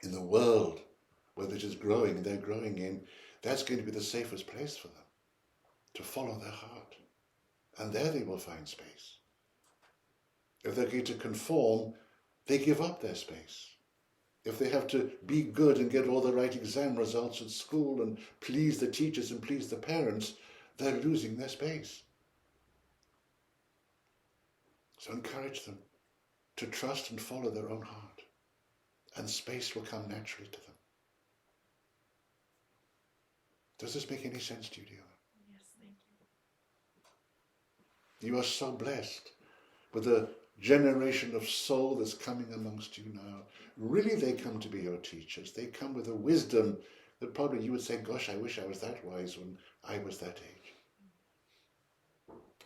In the world where this is growing and they're growing in, that's going to be the safest place for them, to follow their heart. And there they will find space. If they're going to conform, they give up their space. If they have to be good and get all the right exam results at school and please the teachers and please the parents, they're losing their space. So encourage them to trust and follow their own heart, and space will come naturally to them. Does this make any sense to you, dear? Yes, thank you. You are so blessed with the generation of soul that's coming amongst you now. Really, they come to be your teachers. They come with a wisdom that probably you would say, gosh, I wish I was that wise when I was that age.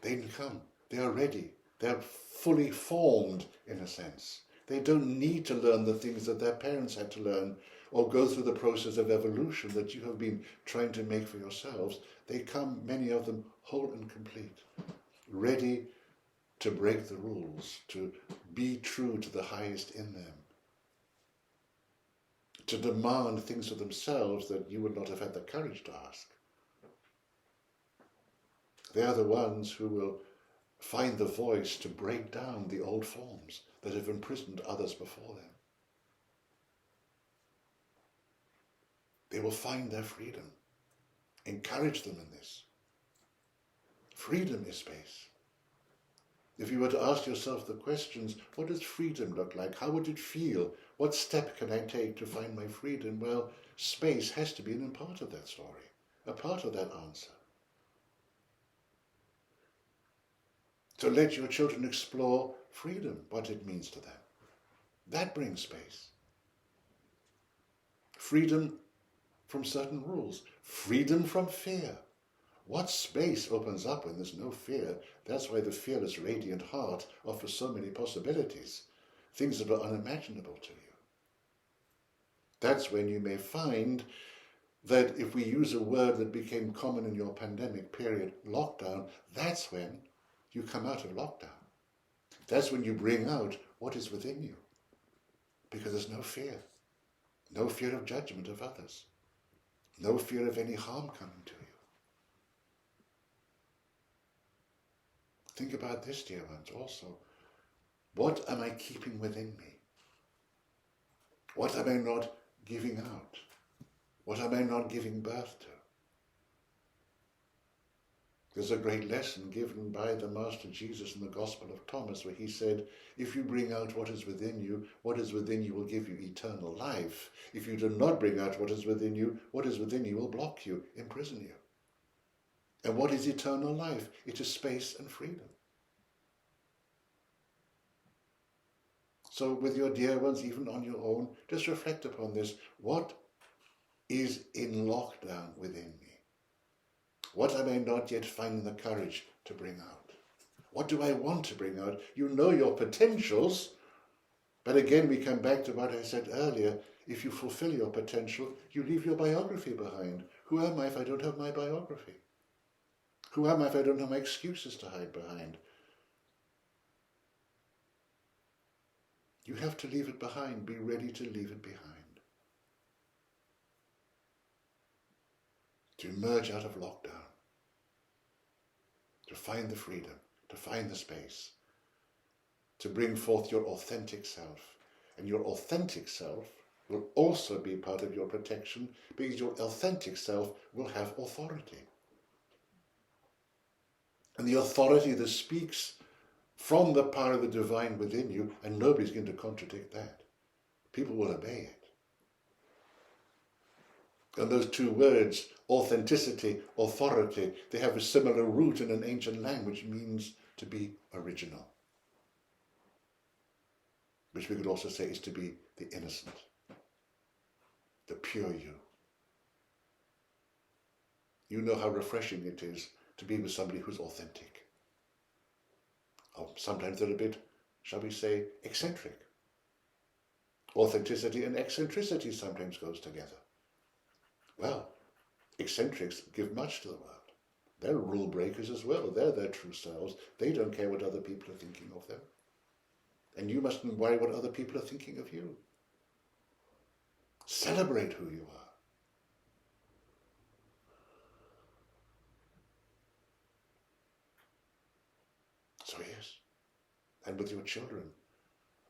They come. They are ready. They're fully formed, in a sense. They don't need to learn the things that their parents had to learn or go through the process of evolution that you have been trying to make for yourselves. They come, many of them, whole and complete, ready to break the rules, to be true to the highest in them, to demand things of themselves that you would not have had the courage to ask. They are the ones who will find the voice to break down the old forms, that have imprisoned others before them. They will find their freedom. Encourage them in this. Freedom is space. If you were to ask yourself the questions, what does freedom look like? How would it feel? What step can I take to find my freedom? Well, space has to be a part of that story, a part of that answer. So let your children explore freedom, what it means to them. That brings space. Freedom from certain rules. Freedom from fear. What space opens up when there's no fear? That's why the fearless, radiant heart offers so many possibilities, things that are unimaginable to you. That's when you may find that if we use a word that became common in your pandemic period, lockdown, that's when you come out of lockdown. That's when you bring out what is within you. Because there's no fear. No fear of judgment of others. No fear of any harm coming to you. Think about this, dear ones, also. What am I keeping within me? What am I not giving out? What am I not giving birth to? There's a great lesson given by the Master Jesus in the Gospel of Thomas where he said, if you bring out what is within you will give you eternal life. If you do not bring out what is within you will block you, imprison you. And what is eternal life? It is space and freedom. So with your dear ones, even on your own, just reflect upon this. What is in lockdown within me? What am I not yet finding the courage to bring out? What do I want to bring out? You know your potentials, but again we come back to what I said earlier. If you fulfill your potential, you leave your biography behind. Who am I if I don't have my biography? Who am I if I don't have my excuses to hide behind? You have to leave it behind. Be ready to leave it behind. To emerge out of lockdown. To find the freedom. To find the space. To bring forth your authentic self. And your authentic self will also be part of your protection because your authentic self will have authority. And the authority that speaks from the power of the divine within you, and nobody's going to contradict that. People will obey it. And those two words, authenticity, authority, they have a similar root in an ancient language, means to be original. Which we could also say is to be the innocent, the pure you. You know how refreshing it is to be with somebody who's authentic. Or sometimes they're a bit, shall we say, eccentric. Authenticity and eccentricity sometimes goes together. Well, eccentrics give much to the world. They're rule breakers as well. They're their true selves. They don't care what other people are thinking of them. And you mustn't worry what other people are thinking of you. Celebrate who you are. So yes, and with your children,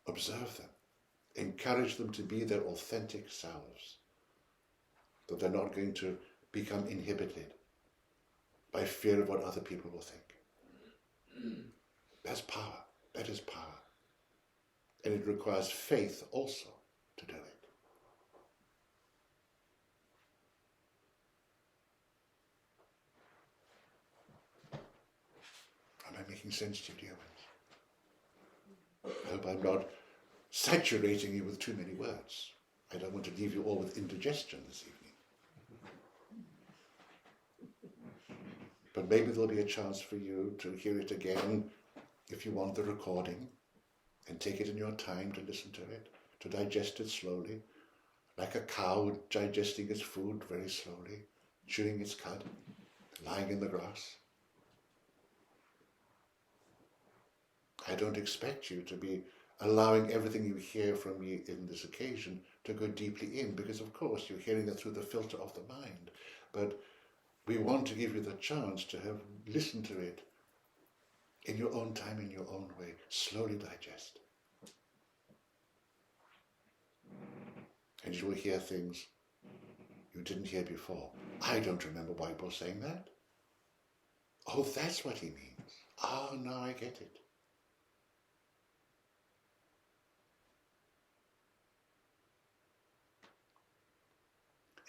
observe them. Encourage them to be their authentic selves. That they're not going to become inhibited by fear of what other people will think. That's power. That is power. And it requires faith also to do it. Am I making sense to you, dear ones? I hope I'm not saturating you with too many words. I don't want to leave you all with indigestion this evening. But maybe there'll be a chance for you to hear it again if you want the recording, and take it in your time to listen to it, to digest it slowly, like a cow digesting its food very slowly, chewing its cud, lying in the grass. I don't expect you to be allowing everything you hear from me in this occasion to go deeply in, because of course you're hearing it through the filter of the mind. But we want to give you the chance to have listened to it in your own time, in your own way. Slowly digest. And you will hear things you didn't hear before. I don't remember why Paul saying that. Oh, that's what he means. Oh, now I get it.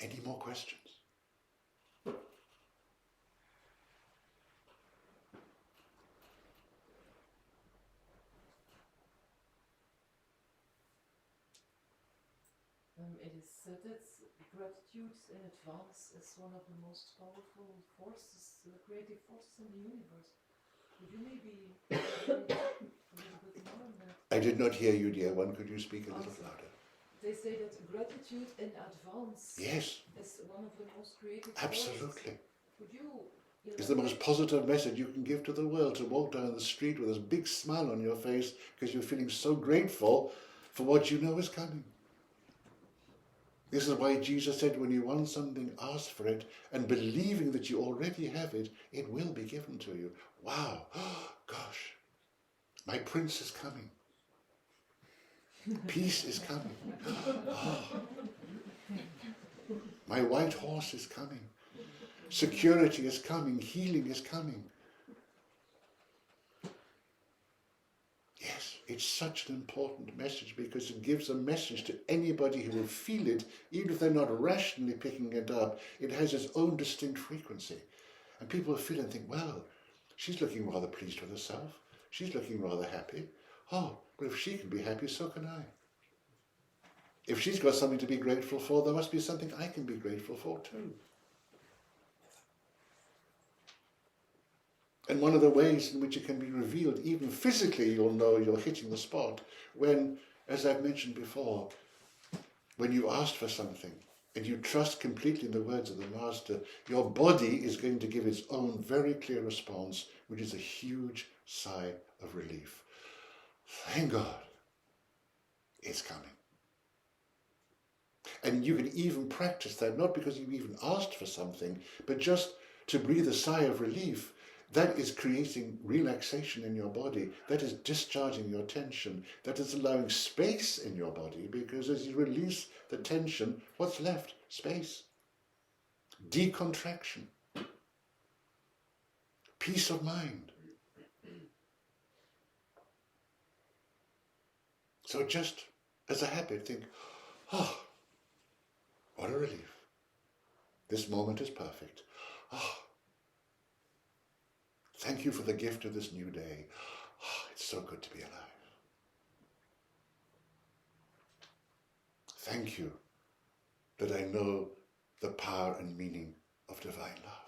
Any more questions? It is said that gratitude in advance is one of the most powerful forces, creative forces in the universe. Could you maybe elaborate a little bit more on that? I did not hear you, dear one. Could you speak a little louder? They say that gratitude in advance Yes, is one of the most creative absolutely. forces. Could you It's the most positive message you can give to the world, to walk down the street with a big smile on your face because you're feeling so grateful for what you know is coming. This is why Jesus said, when you want something, ask for it, and believing that you already have it, it will be given to you. Wow, oh, gosh, my prince is coming. Peace is coming. Oh, my white horse is coming. Security is coming. Healing is coming. Yes, it's such an important message because it gives a message to anybody who will feel it, even if they're not rationally picking it up. It has its own distinct frequency. And people will feel and think, well, she's looking rather pleased with herself. She's looking rather happy. Oh, well, if she can be happy, so can I. If she's got something to be grateful for, there must be something I can be grateful for too. And one of the ways in which it can be revealed, even physically, you'll know you're hitting the spot when, as I've mentioned before, when you asked for something and you trust completely in the words of the Master, your body is going to give its own very clear response, which is a huge sigh of relief. Thank God, it's coming. And you can even practice that, not because you've even asked for something, but just to breathe a sigh of relief. That is creating relaxation in your body. That is discharging your tension. That is allowing space in your body, because as you release the tension, what's left? Space. Decontraction. Peace of mind. So just as a habit, think, oh, what a relief. This moment is perfect. Oh, thank you for the gift of this new day. Oh, it's so good to be alive. Thank you that I know the power and meaning of divine love.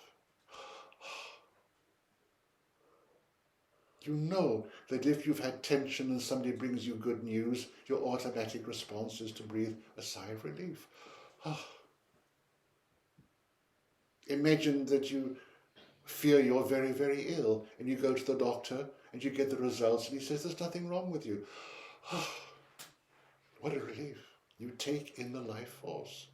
You know that if you've had tension and somebody brings you good news, your automatic response is to breathe a sigh of relief. Oh. Imagine that you fear you're very, very ill and you go to the doctor and you get the results and he says there's nothing wrong with you. Oh, what a relief. You take in the life force.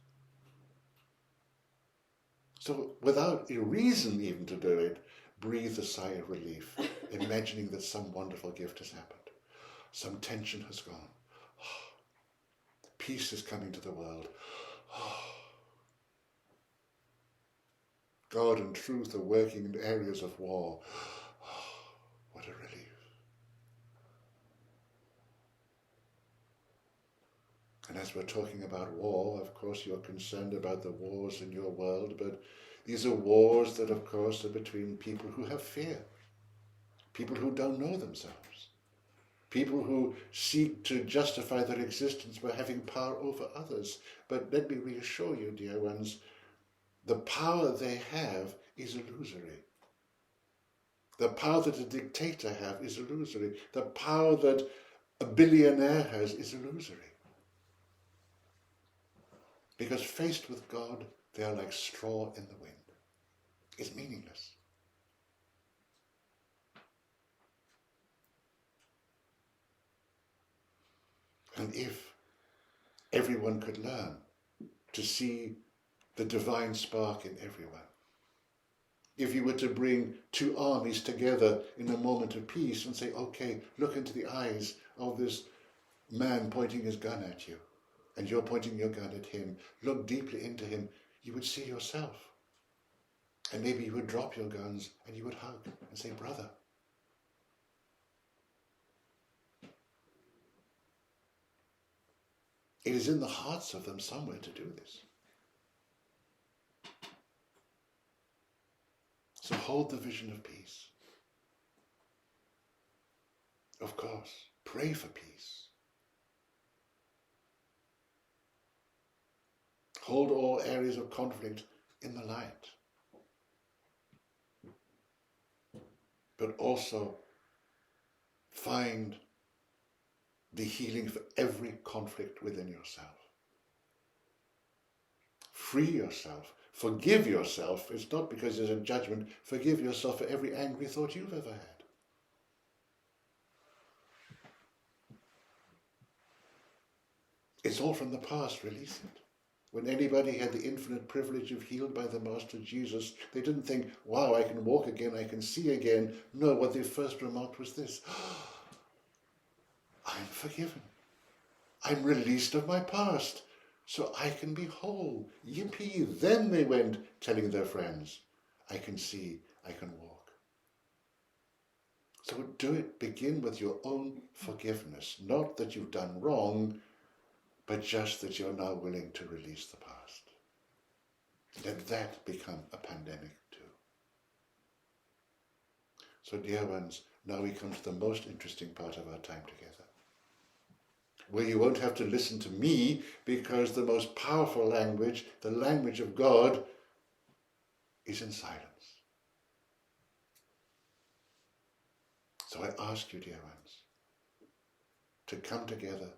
So without a reason even to do it, breathe a sigh of relief, imagining that some wonderful gift has happened. Some tension has gone. Oh, peace is coming to the world. Oh, God and truth are working in areas of war. Oh, what a relief. And as we're talking about war, of course you're concerned about the wars in your world, but these are wars that of course are between people who have fear, people who don't know themselves, people who seek to justify their existence by having power over others. But let me reassure you, dear ones, the power they have is illusory. The power that a dictator has is illusory. The power that a billionaire has is illusory. Because faced with God, they are like straw in the wind. It's meaningless. And if everyone could learn to see the divine spark in everyone, if you were to bring two armies together in a moment of peace and say, okay, look into the eyes of this man pointing his gun at you. and you're pointing your gun at him, look deeply into him, you would see yourself. And maybe you would drop your guns and you would hug and say, brother. It is in the hearts of them somewhere to do this. So hold the vision of peace. Of course, pray for peace. Hold all areas of conflict in the light. But also find the healing for every conflict within yourself. Free yourself. Forgive yourself. It's not because there's a judgment. Forgive yourself for every angry thought you've ever had. It's all from the past. Release it. When anybody had the infinite privilege of healed by the Master Jesus, they didn't think, wow, I can walk again, I can see again. No, what they first remarked was this: I'm forgiven. I'm released of my past, so I can be whole. Yippee! Then they went telling their friends, I can see, I can walk. So do it. Begin with your own forgiveness. Not that you've done wrong, but just that you're now willing to release the past. Let that become a pandemic too. So dear ones, now we come to the most interesting part of our time together, where you won't have to listen to me, because the most powerful language, the language of God, is in silence. So I ask you, dear ones, to come together,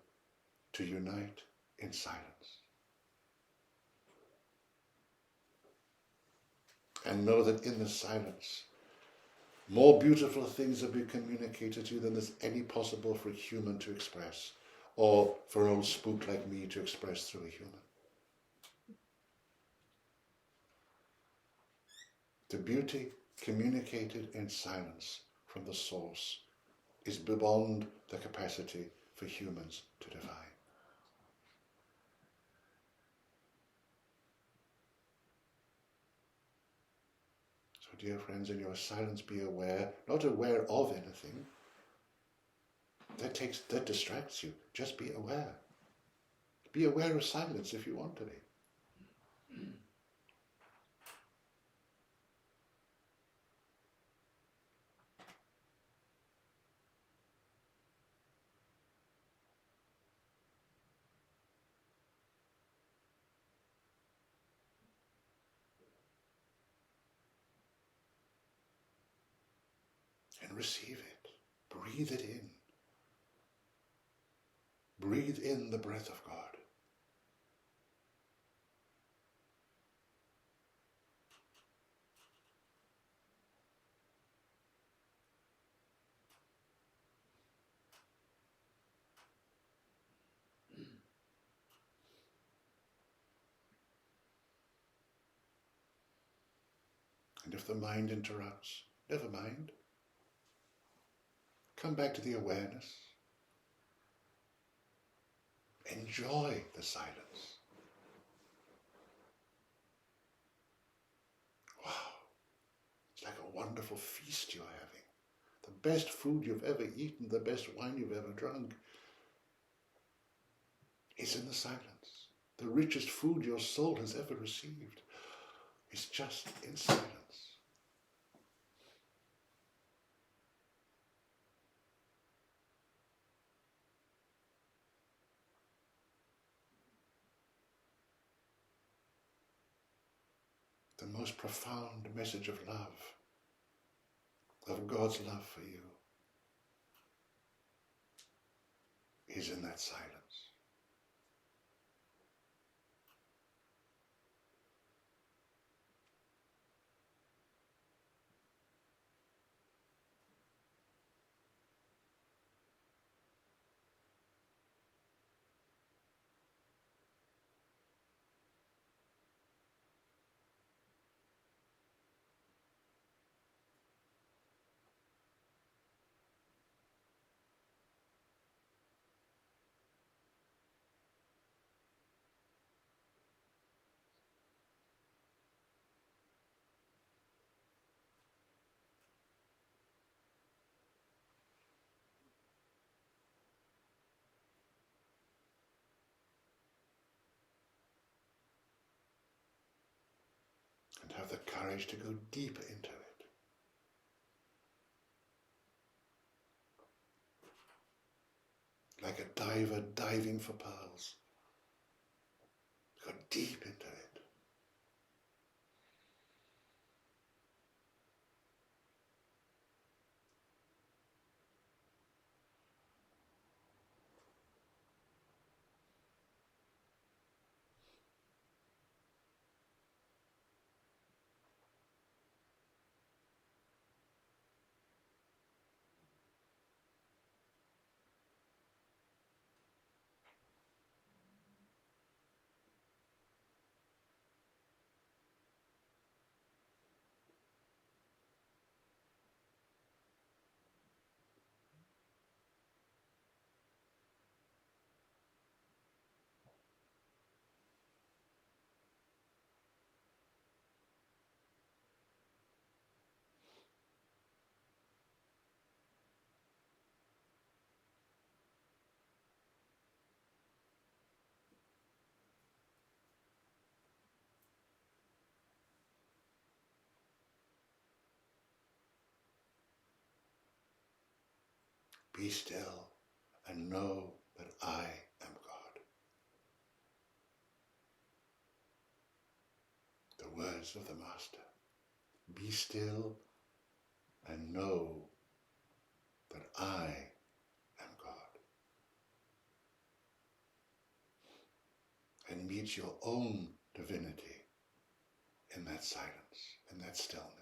to unite in silence. And know that in the silence, more beautiful things will be communicated to you than there's any possible for a human to express, or for an old spook like me to express through a human. The beauty communicated in silence from the source is beyond the capacity for humans to divine. So dear friends, in your silence be aware, not aware of anything. That distracts you. Just be aware. Be aware of silence if you want to be. And receive it. Breathe it in. Breathe in the breath of God. And if the mind interrupts, never mind. Come back to the awareness. Enjoy the silence. Wow, it's like a wonderful feast you're having. The best food you've ever eaten, the best wine you've ever drunk is in the silence. The richest food your soul has ever received is just in silence. The most profound message of love, of God's love for you, is in that silence. have the courage to go deeper into it. Like a diver diving for pearls. Go deep into it. Be still and know that I am God. The words of the Master. Be still and know that I am God. And meet your own divinity in that silence, in that stillness.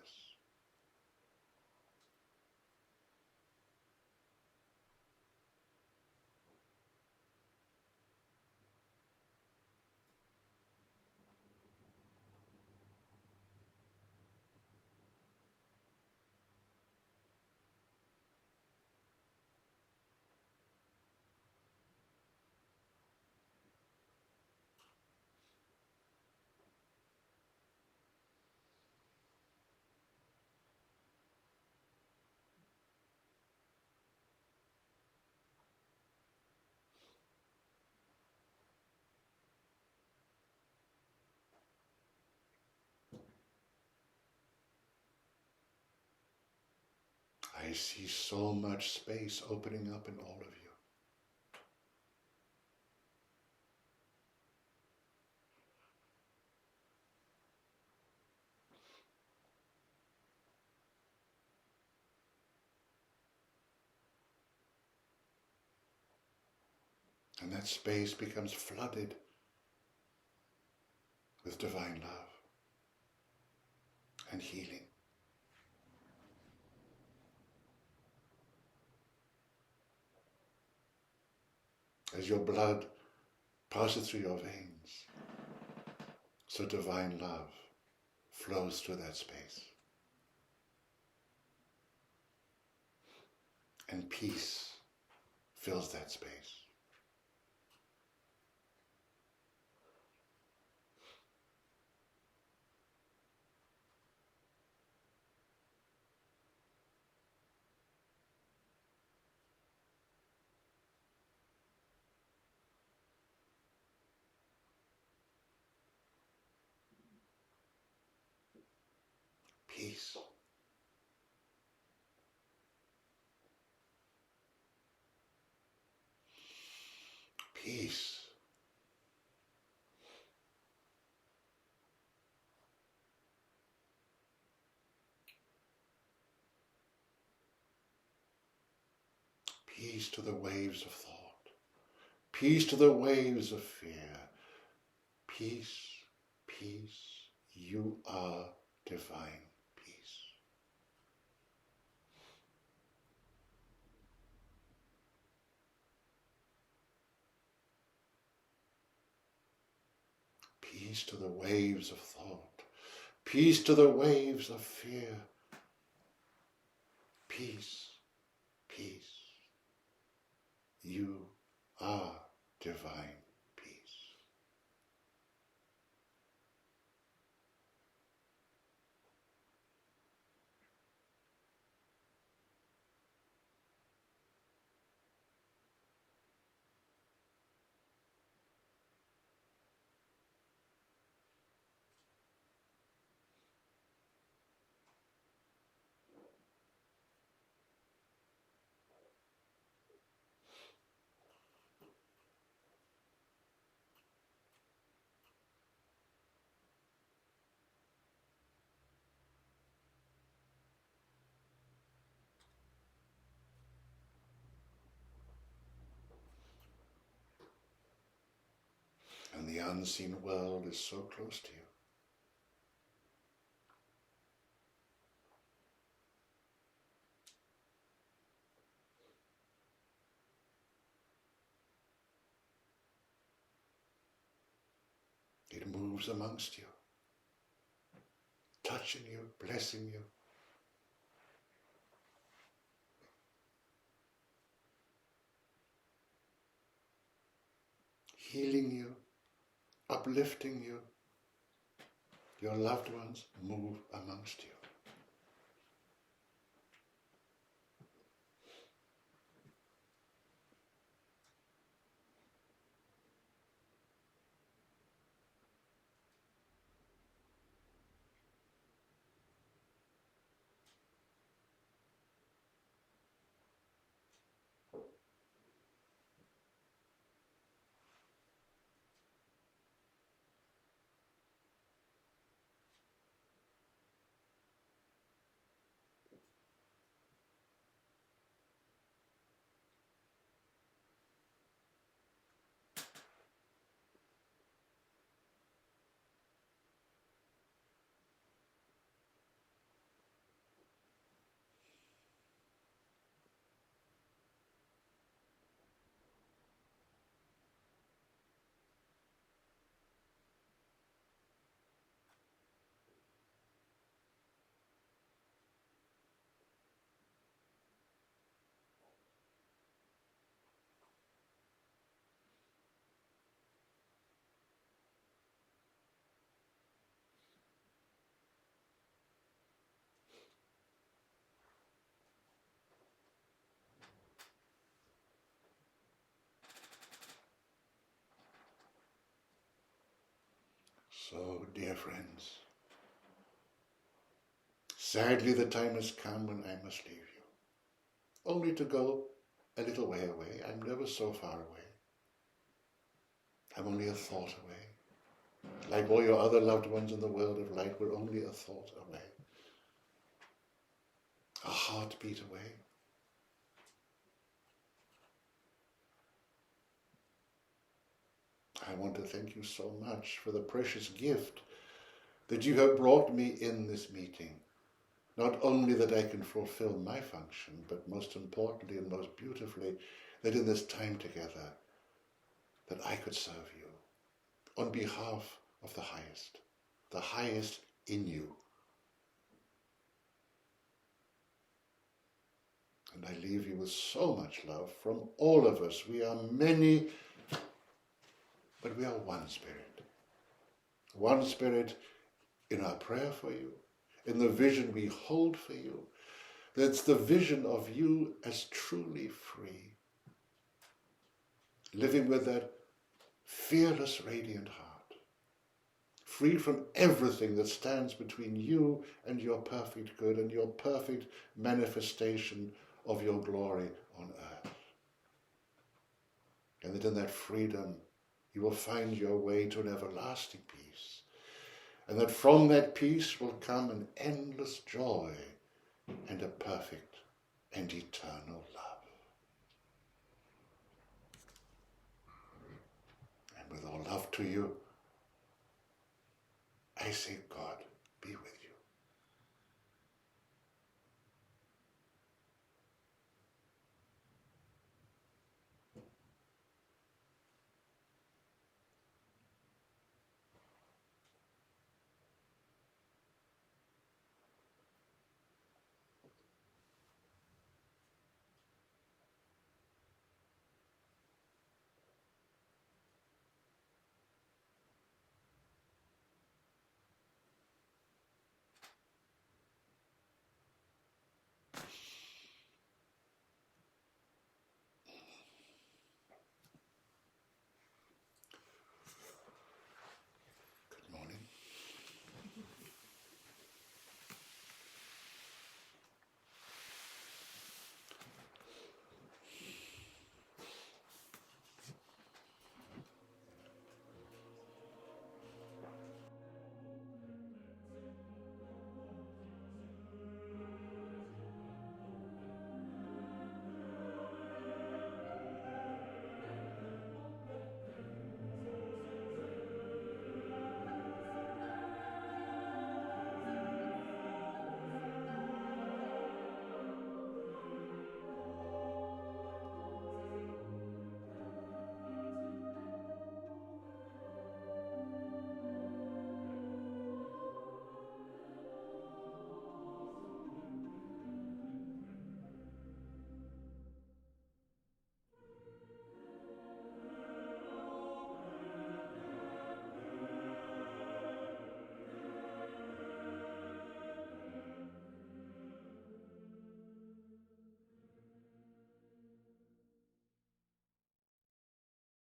I see so much space opening up in all of you. And that space becomes flooded with divine love and healing. As your blood passes through your veins, so divine love flows through that space. And peace fills that space. Peace. Peace. Peace to the waves of thought. Peace to the waves of fear. Peace, peace. You are divine peace. Peace to the waves of thought. Peace to the waves of fear. Peace, peace. You are divine peace. the unseen world is so close to you. It moves amongst you, touching you, blessing you. Healing you, uplifting you. Your loved ones move amongst you. So, dear friends, sadly the time has come when I must leave you, only to go a little way away. I'm never so far away. I'm only a thought away. Like all your other loved ones in the world of light, we're only a thought away, a heartbeat away. I want to thank you so much for the precious gift that you have brought me in this meeting. Not only that I can fulfill my function, but most importantly and most beautifully, that in this time together, that I could serve you on behalf of the highest in you. And I leave you with so much love from all of us. We are many, but we are one spirit. One spirit in our prayer for you, in the vision we hold for you. That's the vision of you as truly free, living with that fearless, radiant heart, free from everything that stands between you and your perfect good and your perfect manifestation of your glory on earth. And that in that freedom you will find your way to an everlasting peace. And that from that peace will come an endless joy and a perfect and eternal love. And with all love to you, I say, God,